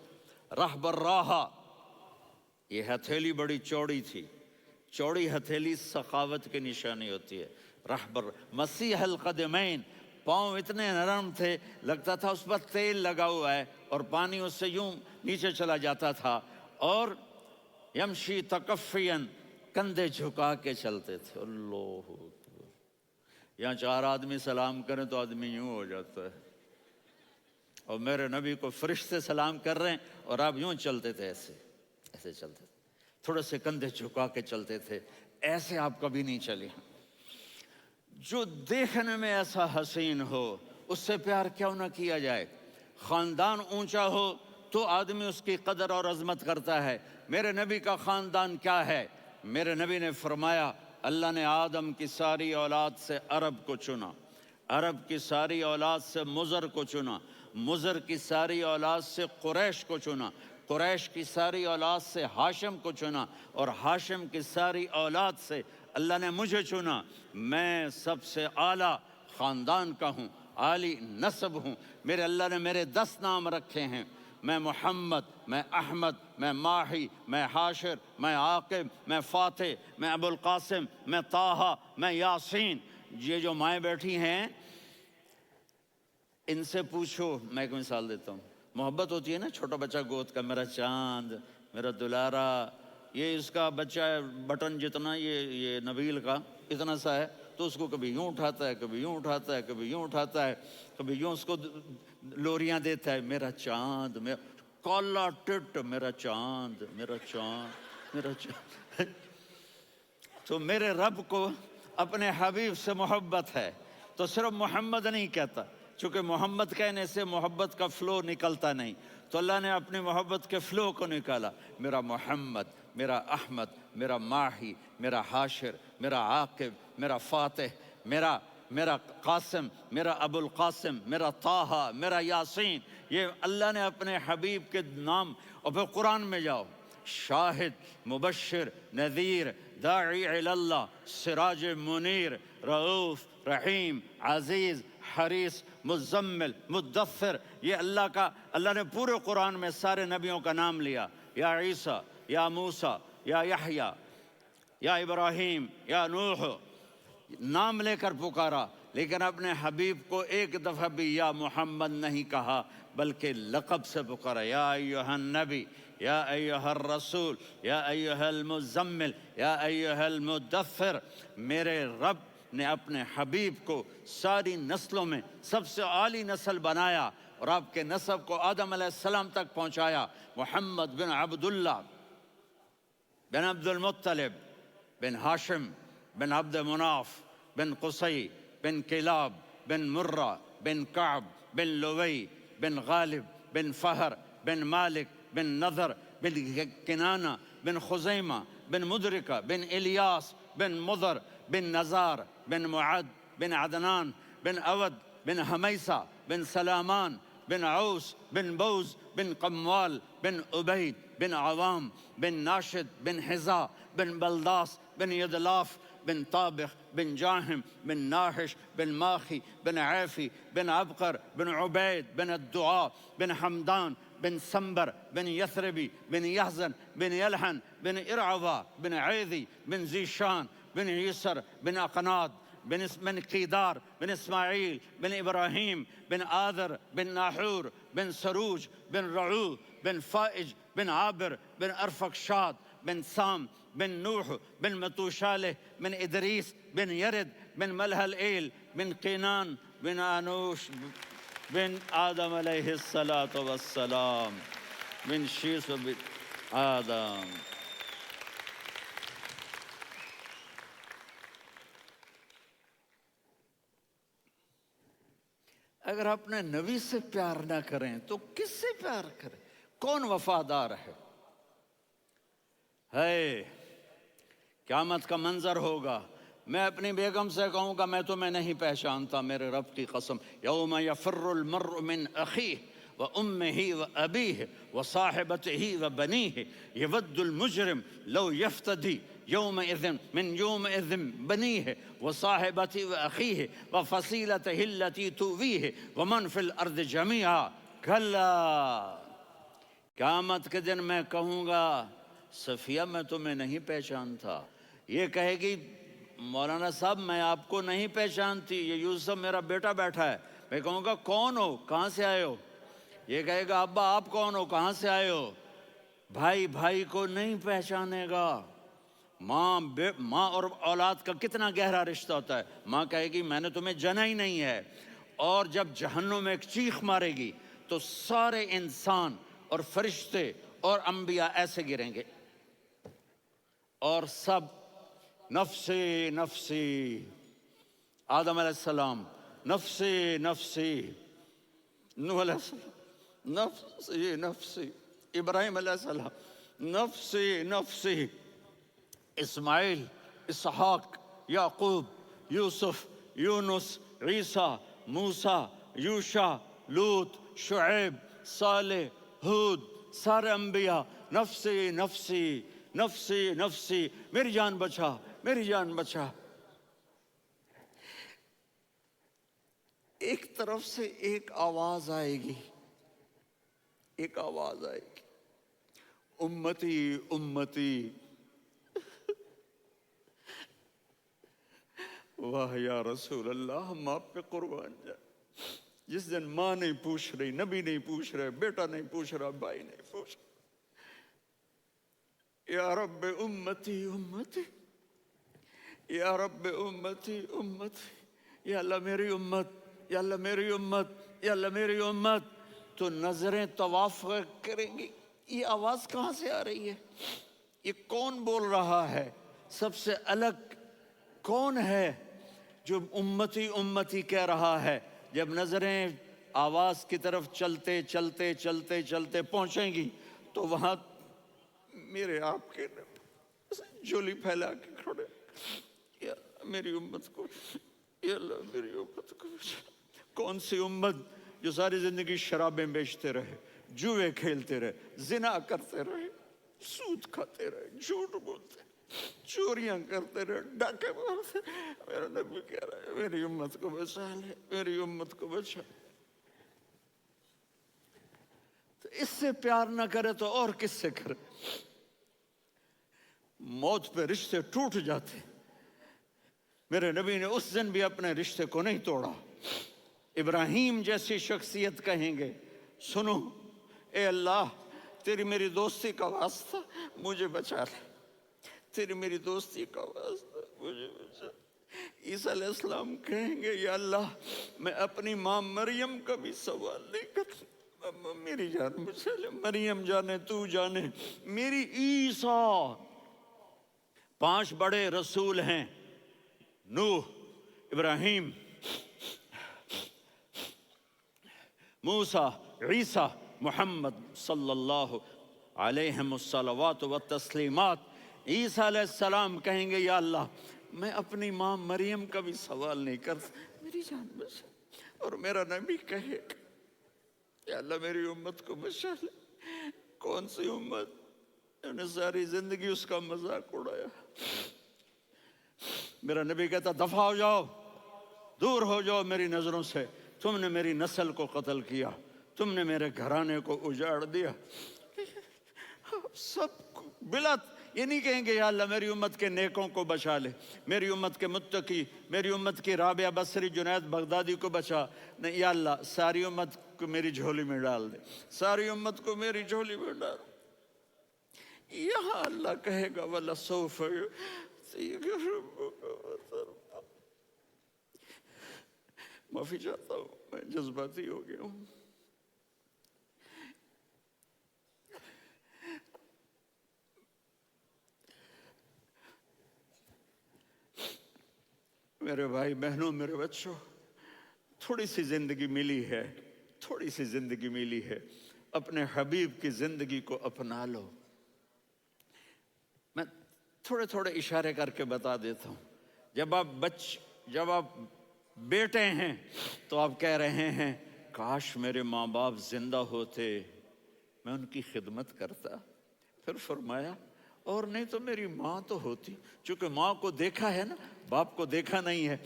رحب الراحہ، یہ ہتھیلی بڑی چوڑی تھی. چوڑی ہتھیلی سخاوت کی نشانی ہوتی ہے. رحب مسیح القدمین، پاؤں اتنے نرم تھے لگتا تھا اس پر تیل لگا ہوا ہے، اور پانی اس سے یوں نیچے چلا جاتا تھا. اور یمشی تکفین، کندھے جھکا کے چلتے تھے. اللہ، یہاں 4 آدمی سلام کریں تو آدمی یوں ہو جاتا ہے. اور میرے نبی کو فرشتے سلام کر رہے ہیں اور آپ یوں چلتے تھے، ایسے ایسے چلتے تھے، تھوڑے سے کندھے جھکا کے چلتے تھے. ایسے آپ کبھی نہیں چلے. جو دیکھنے میں ایسا حسین ہو اس سے پیار کیوں نہ کیا جائے. خاندان اونچا ہو تو آدمی اس کی قدر اور عظمت کرتا ہے. میرے نبی کا خاندان کیا ہے؟ میرے نبی نے فرمایا اللہ نے آدم کی ساری اولاد سے عرب کو چنا، عرب کی ساری اولاد سے مضر کو چنا، مضر کی ساری اولاد سے قریش کو چنا، قریش کی ساری اولاد سے ہاشم کو چنا، اور ہاشم کی ساری اولاد سے اللہ نے مجھے چنا، میں سب سے اعلیٰ خاندان کا ہوں، عالی نسب ہوں، میرے اللہ نے میرے 10 نام رکھے ہیں، میں محمد، میں احمد، میں ماہی، میں حاشر، میں عاقب، میں فاتح، میں ابو القاسم، میں طٰہٰ، میں یاسین۔ یہ جو مائیں بیٹھی ہیں ان سے پوچھو، میں ایک مثال دیتا ہوں، محبت ہوتی ہے نا چھوٹا بچہ گود کا، میرا چاند، میرا دلارا، یہ اس کا بچہ ہے بٹن جتنا، یہ نبیل کا اتنا سا ہے، تو اس کو کبھی یوں اٹھاتا ہے، کبھی یوں اٹھاتا ہے، کبھی یوں اٹھاتا ہے، کبھی یوں اس کو لوریاں دیتا ہے، میرا چاند، میرا کالا ٹٹ، میرا چاند، میرا چاند، میرا چاند۔ تو میرے رب کو اپنے حبیب سے محبت ہے، تو صرف محمد نہیں کہتا، چونکہ محمد کہنے سے محبت کا فلو نکلتا نہیں، تو اللہ نے اپنی محبت کے فلو کو نکالا، میرا محمد، میرا احمد، میرا ماہی، میرا حاشر، میرا عاقب، میرا فاتح، میرا قاسم، میرا ابو القاسم، میرا طٰہٰ، میرا یاسین۔ یہ اللہ نے اپنے حبیب کے نام، اور پھر قرآن میں جاؤ، شاہد، مبشر، نذیر، داعی الی اللہ، سراج منیر، رؤوف، رحیم، عزیز، حریص، مزمل، مدثر، یہ اللہ نے پورے قرآن میں سارے نبیوں کا نام لیا، یا عیسیٰ، یا موسیٰ، یا یحییٰ، یا ابراہیم، یا نوح، نام لے کر پکارا، لیکن اپنے حبیب کو ایک دفعہ بھی یا محمد نہیں کہا، بلکہ لقب سے پکارا، یا ایھا النبی، یا ایھا الرسول، یا ایھا المزمل، یا ایھا المدثر۔ میرے رب نے اپنے حبیب کو ساری نسلوں میں سب سے عالی نسل بنایا، اور آپ کے نسب کو آدم علیہ السلام تک پہنچایا، محمد بن عبداللہ بن عبد المطلب بن ہاشم بن عبد مناف بن قصی بن کلاب بن مرہ بن کعب بن لوی بن غالب بن فہر بن مالک بن نضر بن کنانہ بن خزیمہ بن مدرکہ بن الیاس بن مضر بن نزار بن معد بن عدنان بن اود بن حمیسہ بن سلامان بن عوس بن بوز بن قموال بن عبید بن عوام بن ناشد بن حذاء بن بلداس بن یدلاف بن طابخ بن جاہم بن ناحش بن ماخی بن عیفی بن عبقر بن عبید بن الدعاء بن حمدان بن سنبر بن یثربی بن یحزن بن یلحن بن ارعوا بن عیذی بن ذیشان بن یسر بن اقناد بن قیدار بن اسماعیل بن ابراہیم بن آذر بن ناحور بن سروج بن رعو بن فائج بن عابر بن ارفقشاد بن سام بن نوح بن متوشالہ بن ادریس بن یرد بن ملہلئیل بن قینان بن آنوش بن آدم علیہ السلام بن شیس بن آدم۔ اگر اپنے نبی سے پیار نہ کریں تو کس سے پیار کریں؟ کون وفادار ہے؟ قیامت کا منظر ہوگا، میں اپنی بیگم سے کہوں گا میں تمہیں نہیں پہچانتا، میرے رب کی قسم، یوم یفر المرء من اخیہ وامہ وابیہ وصاحبتہ وبنیہ یود المجرم لو یفتدی یومئذ من یومئذ بنیہ وصاحبتہ واخیہ وفصیلتہ التی تؤویہ ومن فی الارض جمیعا کلا۔ قیامت کے دن میں کہوں گا صفیہ میں تمہیں نہیں پہچانتا، یہ کہے گی مولانا صاحب میں آپ کو نہیں پہچانتی، یہ یوسف میرا بیٹا بیٹھا ہے، میں کہوں گا کون ہو، کہاں سے آئے ہو؟ یہ کہے گا ابا آپ کون ہو، کہاں سے آئے ہو؟ بھائی بھائی کو نہیں پہچانے گا۔ ماں اور اولاد کا کتنا گہرا رشتہ ہوتا ہے، ماں کہے گی میں نے تمہیں جنا ہی نہیں ہے، اور جب جہنم میں ایک چیخ مارے گی تو سارے انسان اور فرشتے اور انبیاء ایسے گریں گے، اور سب نفسی نفسی، آدم علیہ السلام نفسی نفسی، نوح علیہ السلام نفسی نفسی، ابراہیم علیہ السلام نفسی نفسی، اسماعیل، اسحاق، یعقوب، یوسف، یونس، عیسیٰ، موسیٰ، یوشع، لوط، شعیب، صالح، ہود، سارے انبیاء نفسی نفسی نفسی نفسی، میری جان بچا، میری جان بچا. ایک طرف سے ایک آواز آئے گی، ایک آواز آئے گی، امتی امتی. واہ یا رسول اللہ، ہم آپ پہ قربان جائیں. جس دن ماں نہیں پوچھ رہی، نبی نہیں پوچھ رہے، بیٹا نہیں پوچھ رہا، بھائی نہیں پوچھ رہا، یا رب امتی امتی، یا رب امتی امتی. یا اللہ میری امت، یا اللہ میری امت، یا اللہ میری امت. تو نظریں طواف کریں گی. یہ آواز کہاں سے آ رہی ہے؟ یہ کون بول رہا ہے؟ سب سے الگ کون ہے جو امتی امتی کہہ رہا ہے؟ جب نظریں آواز کی طرف چلتے چلتے چلتے چلتے پہنچیں گی تو وہاں میرے آپ کے جھولی پھیلا کے کھڑے، یا میری امت کو، یا اللہ میری امت کو. کون سی امت جو ساری زندگی شرابیں بیچتے رہے، جوئے کھیلتے رہے، زنا کرتے رہے، سود کھاتے رہے، جھوٹ بولتے رہے، چوریاں کرتے رہے، ڈاکے مارتے رہے. میرا نبی کہہ رہا ہے میری امت کو بچا لے، میری امت کو بچا. تو اس سے پیار نہ کرے تو اور کس سے کرے؟ موت پہ رشتے ٹوٹ جاتے. میرے نبی نے اس دن بھی اپنے رشتے کو نہیں توڑا. ابراہیم جیسی شخصیت کہیں گے سنو اے اللہ تیری میری دوستی کا واسطہ مجھے بچا لے، تیری میری دوستی کا واسطہ مجھے بچا. عیسیٰ علیہ السلام کہیں گے یا اللہ میں اپنی ماں مریم کا بھی سوال نہیں کرتا، میری جان بچا لے. مریم جانے تو جانے، میری عیسیٰ. 5 بڑے رسول ہیں، نوح، ابراہیم، موسیٰ، عیسیٰ، محمد صلی اللہ علیہ الصلوات والتسلیمات. عیسیٰ علیہ السلام کہیں گے یا اللہ میں اپنی ماں مریم کا بھی سوال نہیں کرتا، میری جان بچا. اور میرا نبی کہے یا اللہ میری امت کو بچا لے. کون سی امت انہوں نے ساری زندگی اس کا مذاق اڑایا؟ میرا نبی کہتا دفع ہو جاؤ، دور ہو جاؤ میری نظروں سے. تم نے میری نسل کو قتل کیا، تم نے میرے گھرانے کو اجاڑ دیا. سب بلا یہ نہیں کہیں گے یا اللہ میری امت کے نیکوں کو بچا لے، میری امت کے متقی، میری امت کی رابعہ بصری، جنید بغدادی کو بچا. نہیں یا اللہ ساری امت کو میری جھولی میں ڈال دے، ساری امت کو میری جھولی میں ڈال. یہاں اللہ کہے گا وَلَسَوْفَ يُعْطِيكَ رَبُّكَ فَتَرْضَىٰ. معافی چاہتا ہوں میں جذباتی ہو گیا ہوں. میرے بھائی بہنوں، میرے بچوں، تھوڑی سی زندگی ملی ہے، تھوڑی سی زندگی ملی ہے، اپنے حبیب کی زندگی کو اپنا لو. میں تھوڑے تھوڑے اشارے کر کے بتا دیتا ہوں. جب آپ بیٹے ہیں تو آپ کہہ رہے ہیں کاش میرے ماں باپ زندہ ہوتے، میں ان کی خدمت کرتا. پھر فرمایا اور نہیں تو میری ماں تو ہوتی. چونکہ ماں کو دیکھا ہے نا، باپ کو دیکھا نہیں ہے،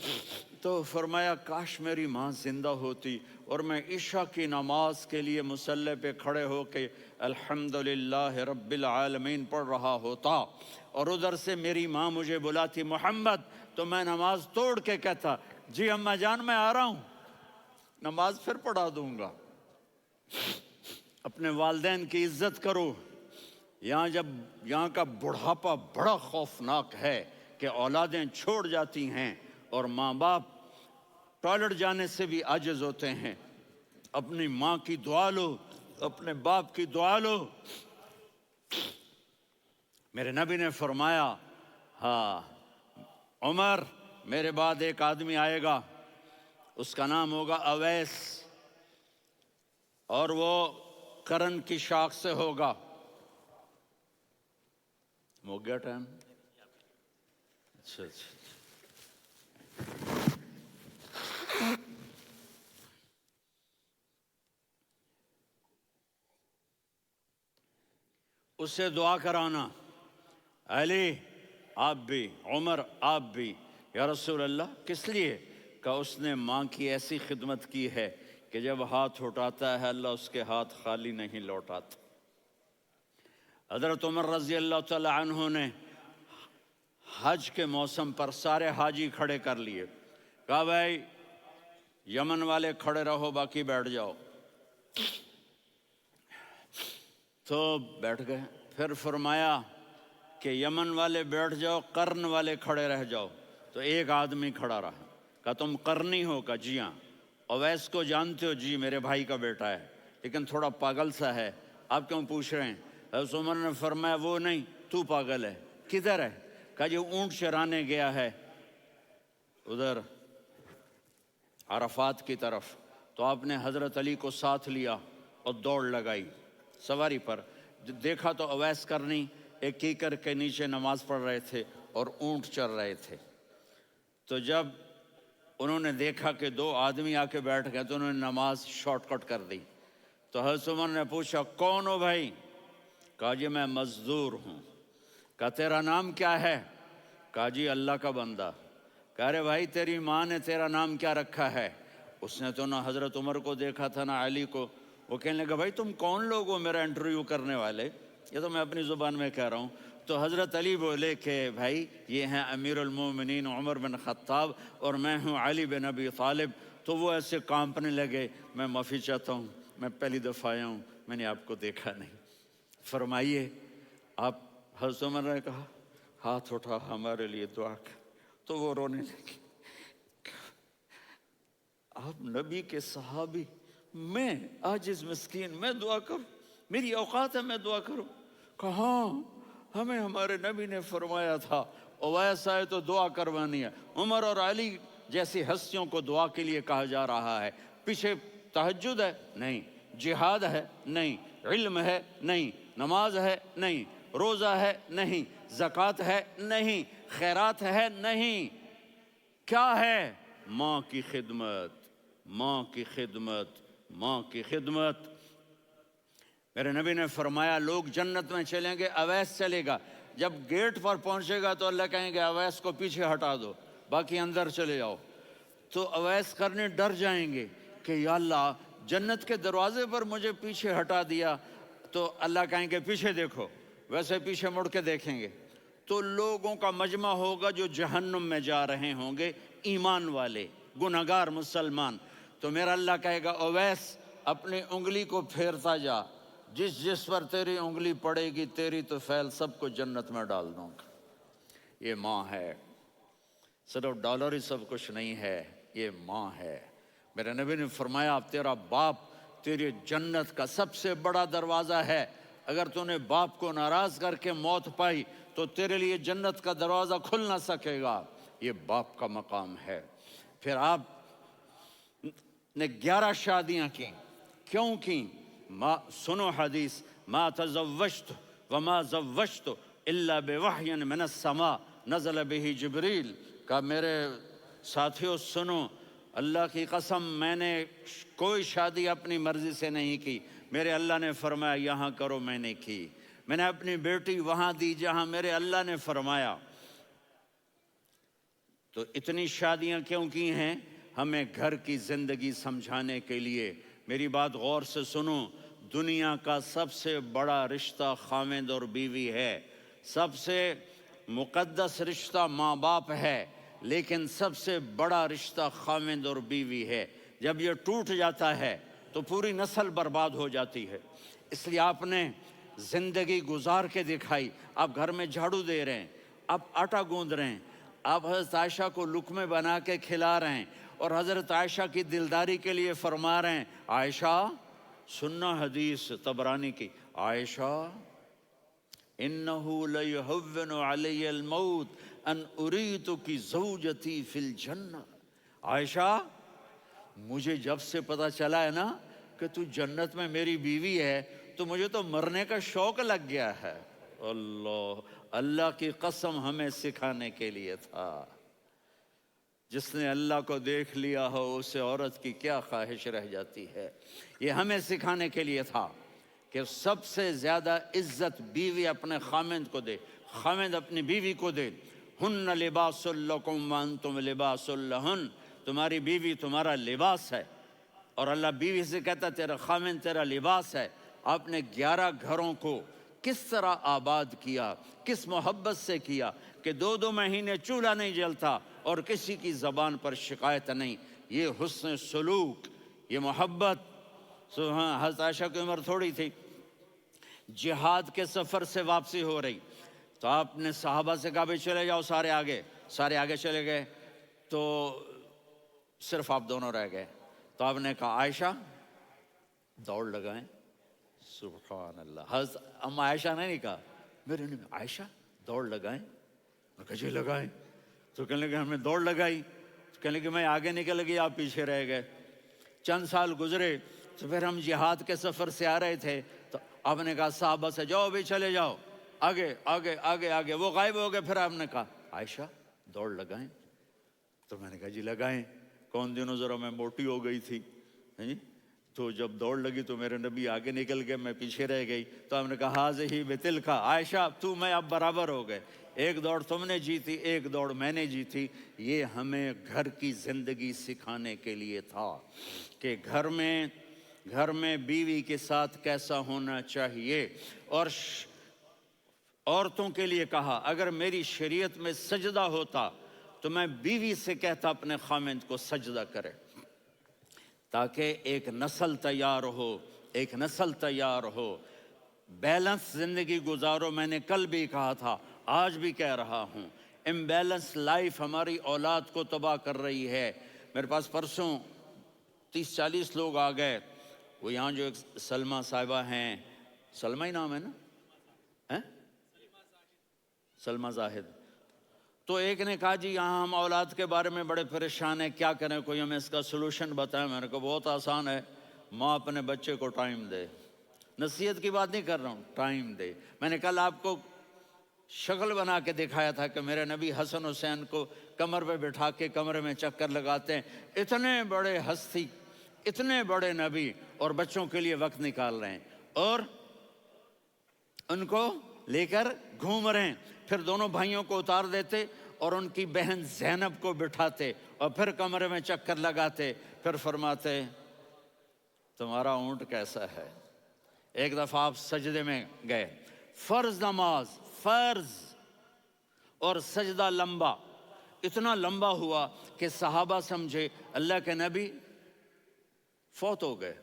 تو فرمایا کاش میری ماں زندہ ہوتی اور میں عشاء کی نماز کے لیے مصلی پہ کھڑے ہو کے الحمدللہ رب العالمین پڑھ رہا ہوتا، اور ادھر سے میری ماں مجھے بلاتی محمد، تو میں نماز توڑ کے کہتا جی اماں جان میں آ رہا ہوں، نماز پھر پڑھا دوں گا. اپنے والدین کی عزت کرو. یہاں کا بڑھاپا بڑا خوفناک ہے کہ اولادیں چھوڑ جاتی ہیں اور ماں باپ ٹوائلٹ جانے سے بھی عاجز ہوتے ہیں. اپنی ماں کی دعا لو، اپنے باپ کی دعا لو. میرے نبی نے فرمایا ہاں عمر میرے بعد ایک آدمی آئے گا، اس کا نام ہوگا اویس، اور وہ کرن کی شاخ سے ہوگا. ہو گیا ٹائم؟ اچھا. اس سے دعا کرانا علی آپ بھی، عمر آپ بھی۔ یا رسول اللہ کس لیے؟ کہ اس نے ماں کی ایسی خدمت کی ہے کہ جب ہاتھ اٹھاتا ہے اللہ اس کے ہاتھ خالی نہیں لوٹاتا۔ حضرت عمر رضی اللہ تعالی عنہ نے حج کے موسم پر سارے حاجی کھڑے کر لیے، کہا بھائی یمن والے کھڑے رہو، باقی بیٹھ جاؤ۔ تو بیٹھ گئے۔ پھر فرمایا کہ یمن والے بیٹھ جاؤ، قرن والے کھڑے رہ جاؤ۔ تو ایک آدمی کھڑا رہا، کہا تم قرنی ہو؟ کہا جی ہاں۔ اویس کو جانتے ہو؟ جی میرے بھائی کا بیٹا ہے، لیکن تھوڑا پاگل سا ہے، آپ کیوں پوچھ رہے ہیں؟ حضرت عمر نے فرمایا وہ نہیں، تو پاگل ہے۔ کدھر ہے؟ کہا جی اونٹ چرانے گیا ہے ادھر عرفات کی طرف۔ تو آپ نے حضرت علی کو ساتھ لیا اور دوڑ لگائی سواری پر۔ دیکھا تو اویس کرنی ایک کیکر کے نیچے نماز پڑھ رہے تھے اور اونٹ چر رہے تھے۔ تو جب انہوں نے دیکھا کہ دو آدمی آ کے بیٹھ گئے تو انہوں نے نماز شارٹ کٹ کر دی۔ تو حضرت عمر نے پوچھا کون ہو بھائی؟ کہا جی میں مزدور ہوں۔ کہا تیرا نام کیا ہے؟ کہا جی اللہ کا بندہ۔ کہہ رہے بھائی تیری ماں نے تیرا نام کیا رکھا ہے؟ اس نے تو نہ حضرت عمر کو دیکھا تھا نہ علی کو۔ وہ کہنے لگا بھائی تم کون لوگ ہو میرا انٹرویو کرنے والے؟ یہ تو میں اپنی زبان میں کہہ رہا ہوں۔ تو حضرت علی بولے کہ بھائی یہ ہیں امیر المومنین عمر بن خطاب اور میں ہوں علی بن ابی طالب۔ تو وہ ایسے کانپنے لگے، میں معافی چاہتا ہوں، میں پہلی دفعہ آیا ہوں، میں نے آپ کو دیکھا نہیں، فرمائیے آپ۔ حضرت عمر نے کہا ہاتھ اٹھا ہمارے لیے دعا کر۔ تو وہ رونے لگے، آپ نبی کے صحابی، میں عاجز مسکین میں دعا کروں؟ میری اوقات ہے میں دعا کروں؟ کہاں ہمیں ہمارے نبی نے فرمایا تھا اویس آئے تو دعا کروانی ہے۔ عمر اور علی جیسی ہستیوں کو دعا کے لیے کہا جا رہا ہے۔ پیچھے تہجد ہے؟ نہیں۔ جہاد ہے؟ نہیں۔ علم ہے؟ نہیں۔ نماز ہے؟ نہیں۔ روزہ ہے؟ نہیں۔ زکوٰۃ ہے؟ نہیں۔ خیرات ہے؟ نہیں۔ کیا ہے؟ ماں کی خدمت، ماں کی خدمت، ماں کی خدمت۔ میرے نبی نے فرمایا لوگ جنت میں چلیں گے، اویس چلے گا۔ جب گیٹ پر پہنچے گا تو اللہ کہیں گے اویس کو پیچھے ہٹا دو، باقی اندر چلے جاؤ۔ تو اویس کرنے ڈر جائیں گے کہ یا اللہ جنت کے دروازے پر مجھے پیچھے ہٹا دیا۔ تو اللہ کہیں گے پیچھے دیکھو، ویسے پیچھے مڑ کے دیکھیں گے تو لوگوں کا مجمع ہوگا جو جہنم میں جا رہے ہوں گے، ایمان والے، گنہگار مسلمان۔ تو میرا اللہ کہے گا اویس اپنی انگلی کو پھیرتا جا، جس جس پر تیری انگلی پڑے گی تیری تو فیل سب کو جنت میں ڈال دوں گا۔ یہ ماں ہے، صرف ڈالر ہی سب کچھ نہیں ہے، یہ ماں ہے۔ میرے نبی نے فرمایا تیرا باپ تیری جنت کا سب سے بڑا دروازہ ہے، اگر تو نے باپ کو ناراض کر کے موت پائی تو تیرے لیے جنت کا دروازہ کھل نہ سکے گا۔ یہ باپ کا مقام ہے۔ پھر آپ نے 11 شادیاں کی، کیوں کی؟ سنو حدیث، ما تزوجت وما زوجت الا بوحی من السماء نزل به جبریل۔ کہا میرے ساتھیوں سنو، اللہ کی قسم میں نے کوئی شادی اپنی مرضی سے نہیں کی، میرے اللہ نے فرمایا یہاں کرو، میں نے کی۔ میں نے اپنی بیٹی وہاں دی جہاں میرے اللہ نے فرمایا۔ تو اتنی شادیاں کیوں کی ہیں؟ ہمیں گھر کی زندگی سمجھانے کے لیے۔ میری بات غور سے سنو، دنیا کا سب سے بڑا رشتہ خاوند اور بیوی ہے، سب سے مقدس رشتہ ماں باپ ہے، لیکن سب سے بڑا رشتہ خاوند اور بیوی ہے۔ جب یہ ٹوٹ جاتا ہے تو پوری نسل برباد ہو جاتی ہے۔ اس لیے آپ نے زندگی گزار کے دکھائی۔ آپ گھر میں جھاڑو دے رہے ہیں، آپ آٹا گوندھ رہے ہیں، آپ حضرت عائشہ کو لقمے بنا کے کھلا رہے ہیں اور حضرت عائشہ کی دلداری کے لیے فرما رہے ہیں عائشہ سننا حدیث طبرانی کی، عائشہ انہو لیہون علی الموت ان اریتکی زوجتی فی الجنہ۔ عائشہ مجھے جب سے پتا چلا ہے نا کہ تو جنت میں میری بیوی ہے تو مجھے تو مرنے کا شوق لگ گیا ہے۔ اللہ کی قسم ہمیں سکھانے کے لیے تھا۔ جس نے اللہ کو دیکھ لیا ہو اسے عورت کی کیا خواہش رہ جاتی ہے۔ یہ ہمیں سکھانے کے لیے تھا کہ سب سے زیادہ عزت بیوی اپنے خاوند کو دے، خاوند اپنی بیوی کو دے۔ ہن لباس لکم وانتم لباس لہن، تمہاری بیوی تمہارا لباس ہے، اور اللہ بیوی سے کہتا تیرا خاوند تیرا لباس ہے۔ آپ نے 11 گھروں کو کس طرح آباد کیا، کس محبت سے کیا کہ 2 مہینے چولہا نہیں جلتا اور کسی کی زبان پر شکایت نہیں۔ یہ حسن سلوک، یہ محبت۔ حضرت عائشہ کی عمر تھوڑی تھی، جہاد کے سفر سے واپسی ہو رہی، تو آپ نے صحابہ سے کہا بھی چلے جاؤ سارے آگے چلے گئے، تو صرف آپ دونوں رہ گئے۔ تو آپ نے کہا عائشہ دوڑ لگائیں۔ سبحان اللہ، حضرت اما عائشہ نے نہیں کہا، میرے نے عائشہ دوڑ لگائیں، میں کہا جی لگائیں۔ تو کہنے لگے ہمیں دوڑ لگائی، تو کہنے لگے میں آگے نکل گئی آپ پیچھے رہ گئے۔ چند سال گزرے تو پھر ہم جہاد کے سفر سے آ رہے تھے، تو آپ نے کہا صحابہ سے جاؤ بھی چلے جاؤ آگے آگے آگے آگے، وہ غائب ہو گئے۔ پھر آپ نے کہا عائشہ دوڑ لگائیں، تو میں نے کہا جی لگائیں۔ کون دنوں ذرا میں موٹی ہو گئی تھی، تو جب دوڑ لگی تو میرے نبی آگے نکل گئے، میں پیچھے رہ گئی۔ تو ہم نے کہا ہاذہ بتلک، عائشہ تو میں اب برابر ہو گئے، ایک دوڑ تم نے جیتی ایک دوڑ میں نے جیتی۔ یہ ہمیں گھر کی زندگی سکھانے کے لیے تھا کہ گھر میں بیوی کے ساتھ کیسا ہونا چاہیے۔ اور عورتوں کے لیے کہا اگر میری شریعت میں سجدہ ہوتا تو میں بیوی سے کہتا اپنے خاوند کو سجدہ کرے، تاکہ ایک نسل تیار ہو، بیلنس زندگی گزارو۔ میں نے کل بھی کہا تھا، آج بھی کہہ رہا ہوں، امبیلنس لائف ہماری اولاد کو تباہ کر رہی ہے۔ میرے پاس پرسوں 30-40 لوگ آ گئے، وہ یہاں جو ایک سلمہ صاحبہ ہیں، سلمہ ہی نام ہے نا، سلمہ زاہد، تو ایک نے کہا جی یہاں ہم اولاد کے بارے میں بڑے پریشان ہیں، کیا کریں، کوئی ہمیں اس کا سلوشن بتائیں۔ میں نے کہا بہت آسان ہے، ماں اپنے بچے کو ٹائم دے۔ نصیحت کی بات نہیں کر رہا ہوں، ٹائم دے۔ میں نے کل آپ کو شکل بنا کے دکھایا تھا کہ میرے نبی حسن حسین کو کمر پہ بٹھا کے کمرے میں چکر لگاتے ہیں۔ اتنے بڑے ہستی، اتنے بڑے نبی، اور بچوں کے لیے وقت نکال رہے ہیں اور ان کو لے کر گھوم رہے ہیں۔ پھر دونوں بھائیوں کو اتار دیتے اور ان کی بہن زینب کو بٹھاتے اور پھر کمرے میں چکر لگاتے، پھر فرماتے تمہارا اونٹ کیسا ہے۔ ایک دفعہ آپ سجدے میں گئے، فرض نماز، فرض، اور سجدہ لمبا، اتنا لمبا ہوا کہ صحابہ سمجھے اللہ کے نبی فوت ہو گئے۔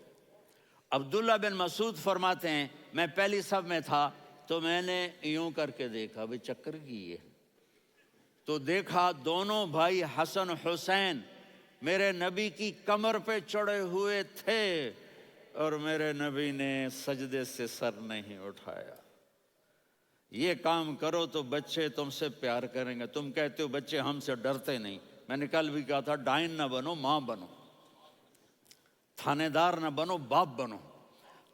عبداللہ بن مسعود فرماتے ہیں میں پہلی صف میں تھا تو میں نے یوں کر کے دیکھا، بھئی چکر کی ہے، تو دیکھا دونوں بھائی حسن حسین میرے نبی کی کمر پہ چڑھے ہوئے تھے اور میرے نبی نے سجدے سے سر نہیں اٹھایا۔ یہ کام کرو تو بچے تم سے پیار کریں گے۔ تم کہتے ہو بچے ہم سے ڈرتے نہیں، میں نے کل بھی کہا تھا ڈائن نہ بنو، ماں بنو، تھانے دار نہ بنو، باپ بنو۔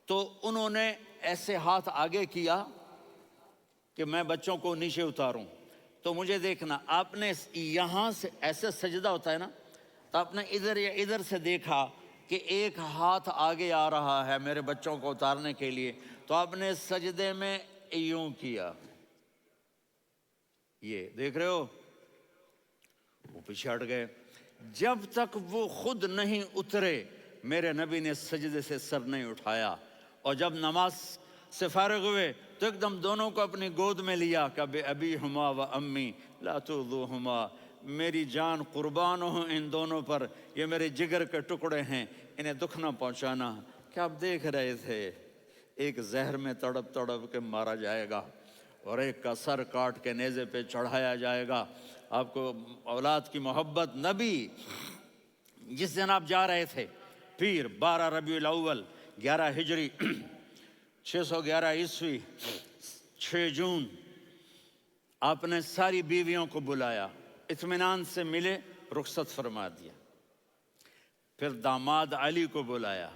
تو انہوں نے ایسے ہاتھ آگے کیا کہ میں بچوں کو نیچے اتاروں، تو مجھے دیکھنا، آپ نے یہاں سے ایسے سجدہ ہوتا ہے نا، تو آپ نے ادھر یا ادھر سے دیکھا کہ ایک ہاتھ آگے آ رہا ہے میرے بچوں کو اتارنے کے لیے، تو آپ نے سجدے میں یوں کیا، یہ دیکھ رہے ہو، وہ پیچھے ہٹ گئے۔ جب تک وہ خود نہیں اترے میرے نبی نے سجدے سے سر نہیں اٹھایا۔ اور جب نماز سے فارغ ہوئے تو ایک دم دونوں کو اپنی گود میں لیا کہ ابی ہما و امی لا تؤذوہما، میری جان قربان ہو ان دونوں پر، یہ میرے جگر کے ٹکڑے ہیں، انہیں دکھ نہ پہنچانا۔ کیا آپ دیکھ رہے تھے ایک زہر میں تڑپ تڑپ کے مارا جائے گا اور ایک کا سر کاٹ کے نیزے پہ چڑھایا جائے گا۔ آپ کو اولاد کی محبت، نبی جس دن آپ جا رہے تھے پیر 12 ربیع الاول 11 ہجری 611 عیسوی 6 جون، آپ نے ساری بیویوں کو بلایا، اطمینان سے ملے، رخصت فرما دیا۔ پھر داماد علی کو بلایا،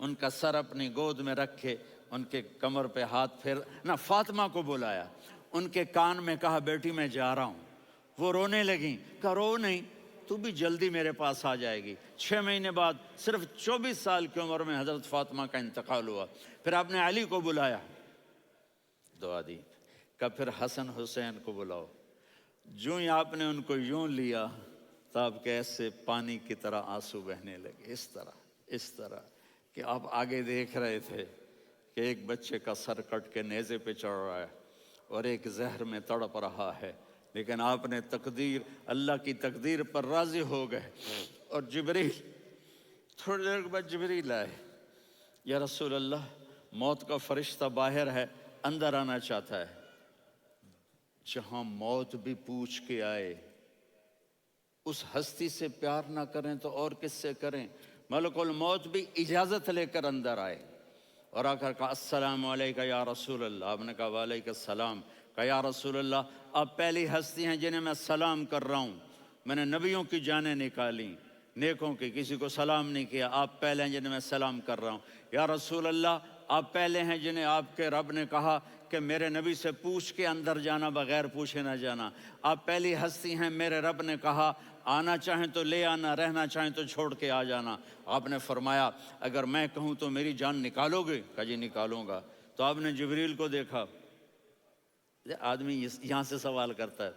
ان کا سر اپنی گود میں رکھے، ان کے کمر پہ ہاتھ پھیر نہ، فاطمہ کو بلایا، ان کے کان میں کہا بیٹی میں جا رہا ہوں۔ وہ رونے لگیں، کہا رو نہیں، تو بھی جلدی میرے پاس آ جائے گی۔ 6 مہینے بعد صرف 24 سال کی عمر میں حضرت فاطمہ کا انتقال ہوا۔ پھر آپ نے علی کو بلایا، دعا دی، کہ پھر حسن حسین کو بلاؤ۔ جو ہی آپ نے ان کو یوں لیا تو آپ کے ایسے پانی کی طرح آنسو بہنے لگے، اس طرح کہ آپ آگے دیکھ رہے تھے کہ ایک بچے کا سر کٹ کے نیزے پہ چڑھ رہا ہے اور ایک زہر میں تڑپ رہا ہے، لیکن آپ نے اللہ کی تقدیر پر راضی ہو گئے۔ اور جبریل، تھوڑی دیر کے بعد جبریل آئے، یا رسول اللہ موت کا فرشتہ باہر ہے، اندر آنا چاہتا ہے۔ جہاں موت بھی پوچھ کے آئے، اس ہستی سے پیار نہ کریں تو اور کس سے کریں؟ ملک الموت بھی اجازت لے کر اندر آئے اور آ کر کہا السلام علیکہ یا رسول اللہ۔ آپ نے کہا وعلیکم السلام۔ کہا یا رسول اللہ آپ پہلی ہستی ہیں جنہیں میں سلام کر رہا ہوں، میں نے نبیوں کی جانیں نکالی، نیکوں کی، کسی کو سلام نہیں کیا، آپ پہلے ہیں جنہیں میں سلام کر رہا ہوں۔ یا رسول اللہ آپ پہلے ہیں جنہیں آپ کے رب نے کہا کہ میرے نبی سے پوچھ کے اندر جانا، بغیر پوچھے نہ جانا۔ آپ پہلی ہستی ہیں، میرے رب نے کہا آنا چاہیں تو لے آنا، رہنا چاہیں تو چھوڑ کے آ جانا۔ آپ نے فرمایا اگر میں کہوں تو میری جان نکالو گے؟ کہا جی نکالوں گا۔ تو آپ نے جبریل کو دیکھا، آدمی یہاں سے سوال کرتا ہے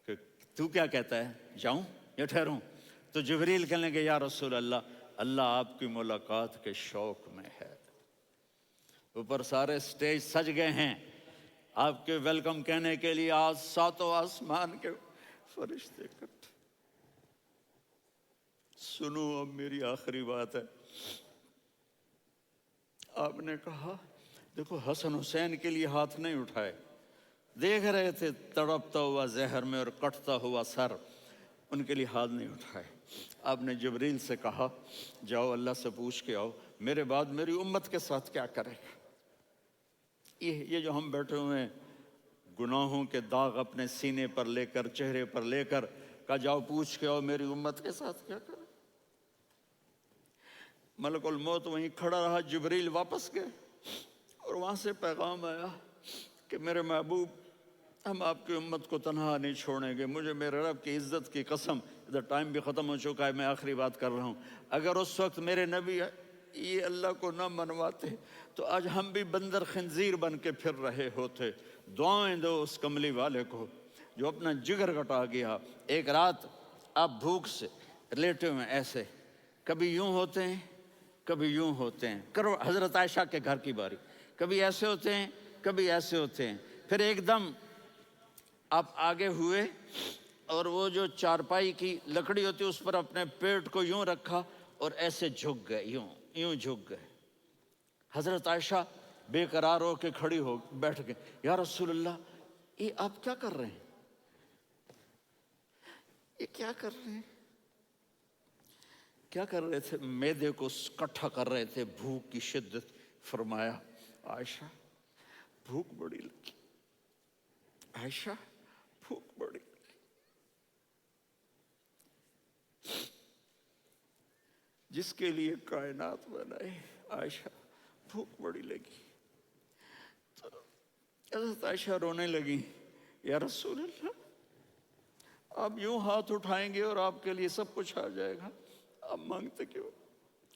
کہ تو کیا کہتا ہے، جاؤں یا ٹھہروں؟ تو جبریل کہنے لگے یا رسول اللہ، اللہ آپ کی ملاقات کے شوق میں ہے۔ اوپر سارے سٹیج سج گئے ہیں آپ کے ویلکم کہنے کے لیے، آج ساتوں آسمان کے فرشتے اکٹھے۔ سنو اب میری آخری بات ہے۔ آپ نے کہا دیکھو حسن حسین کے لیے ہاتھ نہیں اٹھائے، دیکھ رہے تھے تڑپتا ہوا زہر میں اور کٹتا ہوا سر، ان کے لیے ہاتھ نہیں اٹھائے۔ آپ نے جبریل سے کہا جاؤ اللہ سے پوچھ کے آؤ میرے بعد میری امت کے ساتھ کیا کرے گا۔ یہ جو ہم بیٹھے ہوئے ہیں گناہوں کے داغ اپنے سینے پر لے کر، چہرے پر لے کر، کہا جاؤ پوچھ کے آؤ میری امت کے ساتھ کیا کرے۔ ملک الموت وہیں کھڑا رہا، جبریل واپس گئے اور وہاں سے پیغام آیا کہ میرے محبوب ہم آپ کی امت کو تنہا نہیں چھوڑیں گے، مجھے میرے رب کی عزت کی قسم، ادھر ٹائم بھی ختم ہو چکا ہے، میں آخری بات کر رہا ہوں، اگر اس وقت میرے نبی یہ اللہ کو نہ منواتے تو آج ہم بھی بندر خنزیر بن کے پھر رہے ہوتے۔ دعائیں دو اس کملی والے کو جو اپنا جگر کٹا گیا۔ ایک رات آپ بھوک سے لیٹے ہوئے ایسے، کبھی یوں ہوتے ہیں کبھی یوں ہوتے ہیں، کرو حضرت عائشہ کے گھر کی باری، کبھی ایسے ہوتے ہیں کبھی ایسے ہوتے ہیں، پھر ایک دم آپ آگے ہوئے اور وہ جو چارپائی کی لکڑی ہوتی اس پر اپنے پیٹ کو یوں رکھا اور ایسے جھک گئے، یوں جھک گئے۔ حضرت عائشہ بے قرار ہو کے کھڑی ہو بیٹھ گئے، یا رسول اللہ یہ آپ کیا کر رہے ہیں، یہ کیا کر رہے ہیں؟ کیا کر رہے تھے؟ معدے کو کٹھا کر رہے تھے، بھوک کی شدت۔ فرمایا عائشہ بھوک بڑی لگی، عائشہ بھوک بڑی لگی، جس کے لیے کائنات بنائے، عائشہ بھوک بڑی لگی۔ تو حضرت عائشہ رونے لگی، یا رسول اللہ آپ یوں ہاتھ اٹھائیں گے اور آپ کے لیے سب کچھ آ جائے گا، آپ مانگتے کیوں؟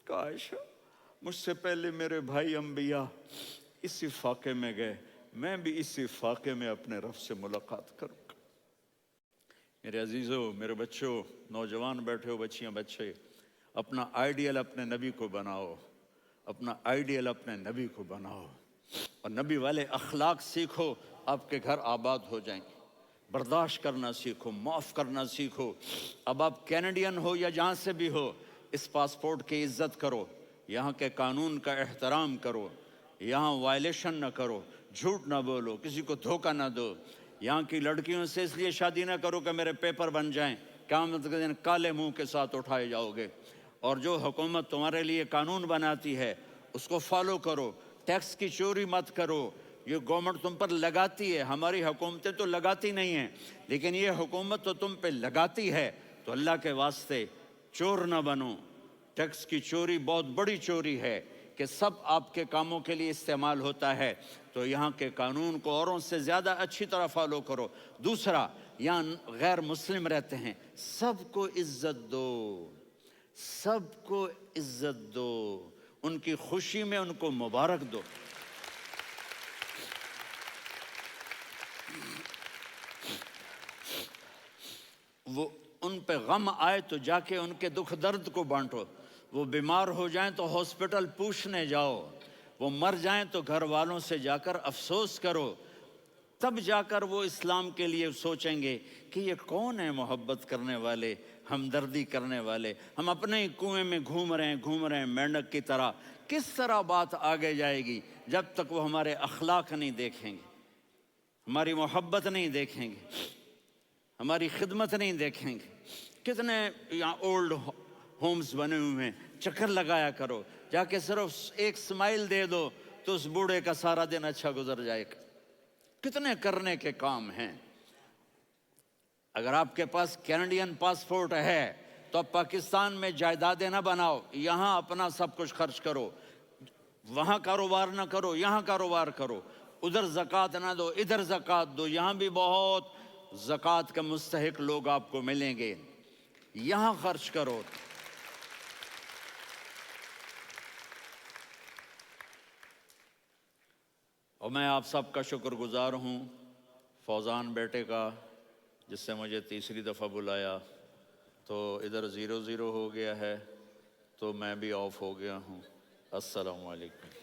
کہا عائشہ مجھ سے پہلے میرے بھائی انبیاء اسی فاقے میں گئے، میں بھی اسی فاقے میں اپنے رب سے ملاقات کروں گا۔ میرے عزیزوں، میرے بچوں، نوجوان بیٹھے ہو، بچیاں بچے، اپنا آئیڈیل اپنے نبی کو بناؤ، اپنا آئیڈیل اپنے نبی کو بناؤ اور نبی والے اخلاق سیکھو، آپ کے گھر آباد ہو جائیں گے۔ برداشت کرنا سیکھو، معاف کرنا سیکھو۔ اب آپ کینیڈین ہو یا جہاں سے بھی ہو، اس پاسپورٹ کی عزت کرو، یہاں کے قانون کا احترام کرو، یہاں وائلیشن نہ کرو، جھوٹ نہ بولو، کسی کو دھوکہ نہ دو۔ یہاں کی لڑکیوں سے اس لیے شادی نہ کرو کہ میرے پیپر بن جائیں، قیامت کے دن کالے منہ کے ساتھ اٹھائے جاؤ گے۔ اور جو حکومت تمہارے لیے قانون بناتی ہے اس کو فالو کرو، ٹیکس کی چوری مت کرو۔ یہ گورنمنٹ تم پر لگاتی ہے، ہماری حکومتیں تو لگاتی نہیں ہیں، لیکن یہ حکومت تو تم پہ لگاتی ہے، تو اللہ کے واسطے چور نہ بنو۔ ٹیکس کی چوری بہت بڑی چوری ہے کہ سب آپ کے کاموں کے لیے استعمال ہوتا ہے، تو یہاں کے قانون کو اوروں سے زیادہ اچھی طرح فالو کرو۔ دوسرا، یہاں غیر مسلم رہتے ہیں، سب کو عزت دو، سب کو عزت دو، ان کی خوشی میں ان کو مبارک دو۔ وہ ان پہ غم آئے تو جا کے ان کے دکھ درد کو بانٹو، وہ بیمار ہو جائیں تو ہاسپٹل پوچھنے جاؤ، وہ مر جائیں تو گھر والوں سے جا کر افسوس کرو، تب جا کر وہ اسلام کے لیے سوچیں گے کہ یہ کون ہے محبت کرنے والے، ہمدردی کرنے والے۔ ہم اپنے ہی کنویں میں گھوم رہے ہیں مینڈک کی طرح، کس طرح بات آگے جائے گی جب تک وہ ہمارے اخلاق نہیں دیکھیں گے، ہماری محبت نہیں دیکھیں گے، ہماری خدمت نہیں دیکھیں گے۔ کتنے یہاں اولڈ ہومز بنے ہوئے ہیں، چکر لگایا کرو، جا کے صرف ایک سمائل دے دو تو اس بوڑھے کا سارا دن اچھا گزر جائے گا۔ کتنے کرنے کے کام ہیں۔ اگر آپ کے پاس کینیڈین پاسپورٹ ہے تو اب پاکستان میں جائیدادیں نہ بناؤ، یہاں اپنا سب کچھ خرچ کرو، وہاں کاروبار نہ کرو، یہاں کاروبار کرو، ادھر زکوٰۃ نہ دو، ادھر زکوٰۃ دو، یہاں بھی بہت زکوٰۃ کے مستحق لوگ آپ کو ملیں گے، یہاں خرچ کرو۔ اور میں آپ سب کا شکر گزار ہوں، فوزان بیٹے کا، جس سے مجھے تیسری دفعہ بلایا، تو ادھر 0-0 ہو گیا ہے تو میں بھی آف ہو گیا ہوں۔ السلام علیکم۔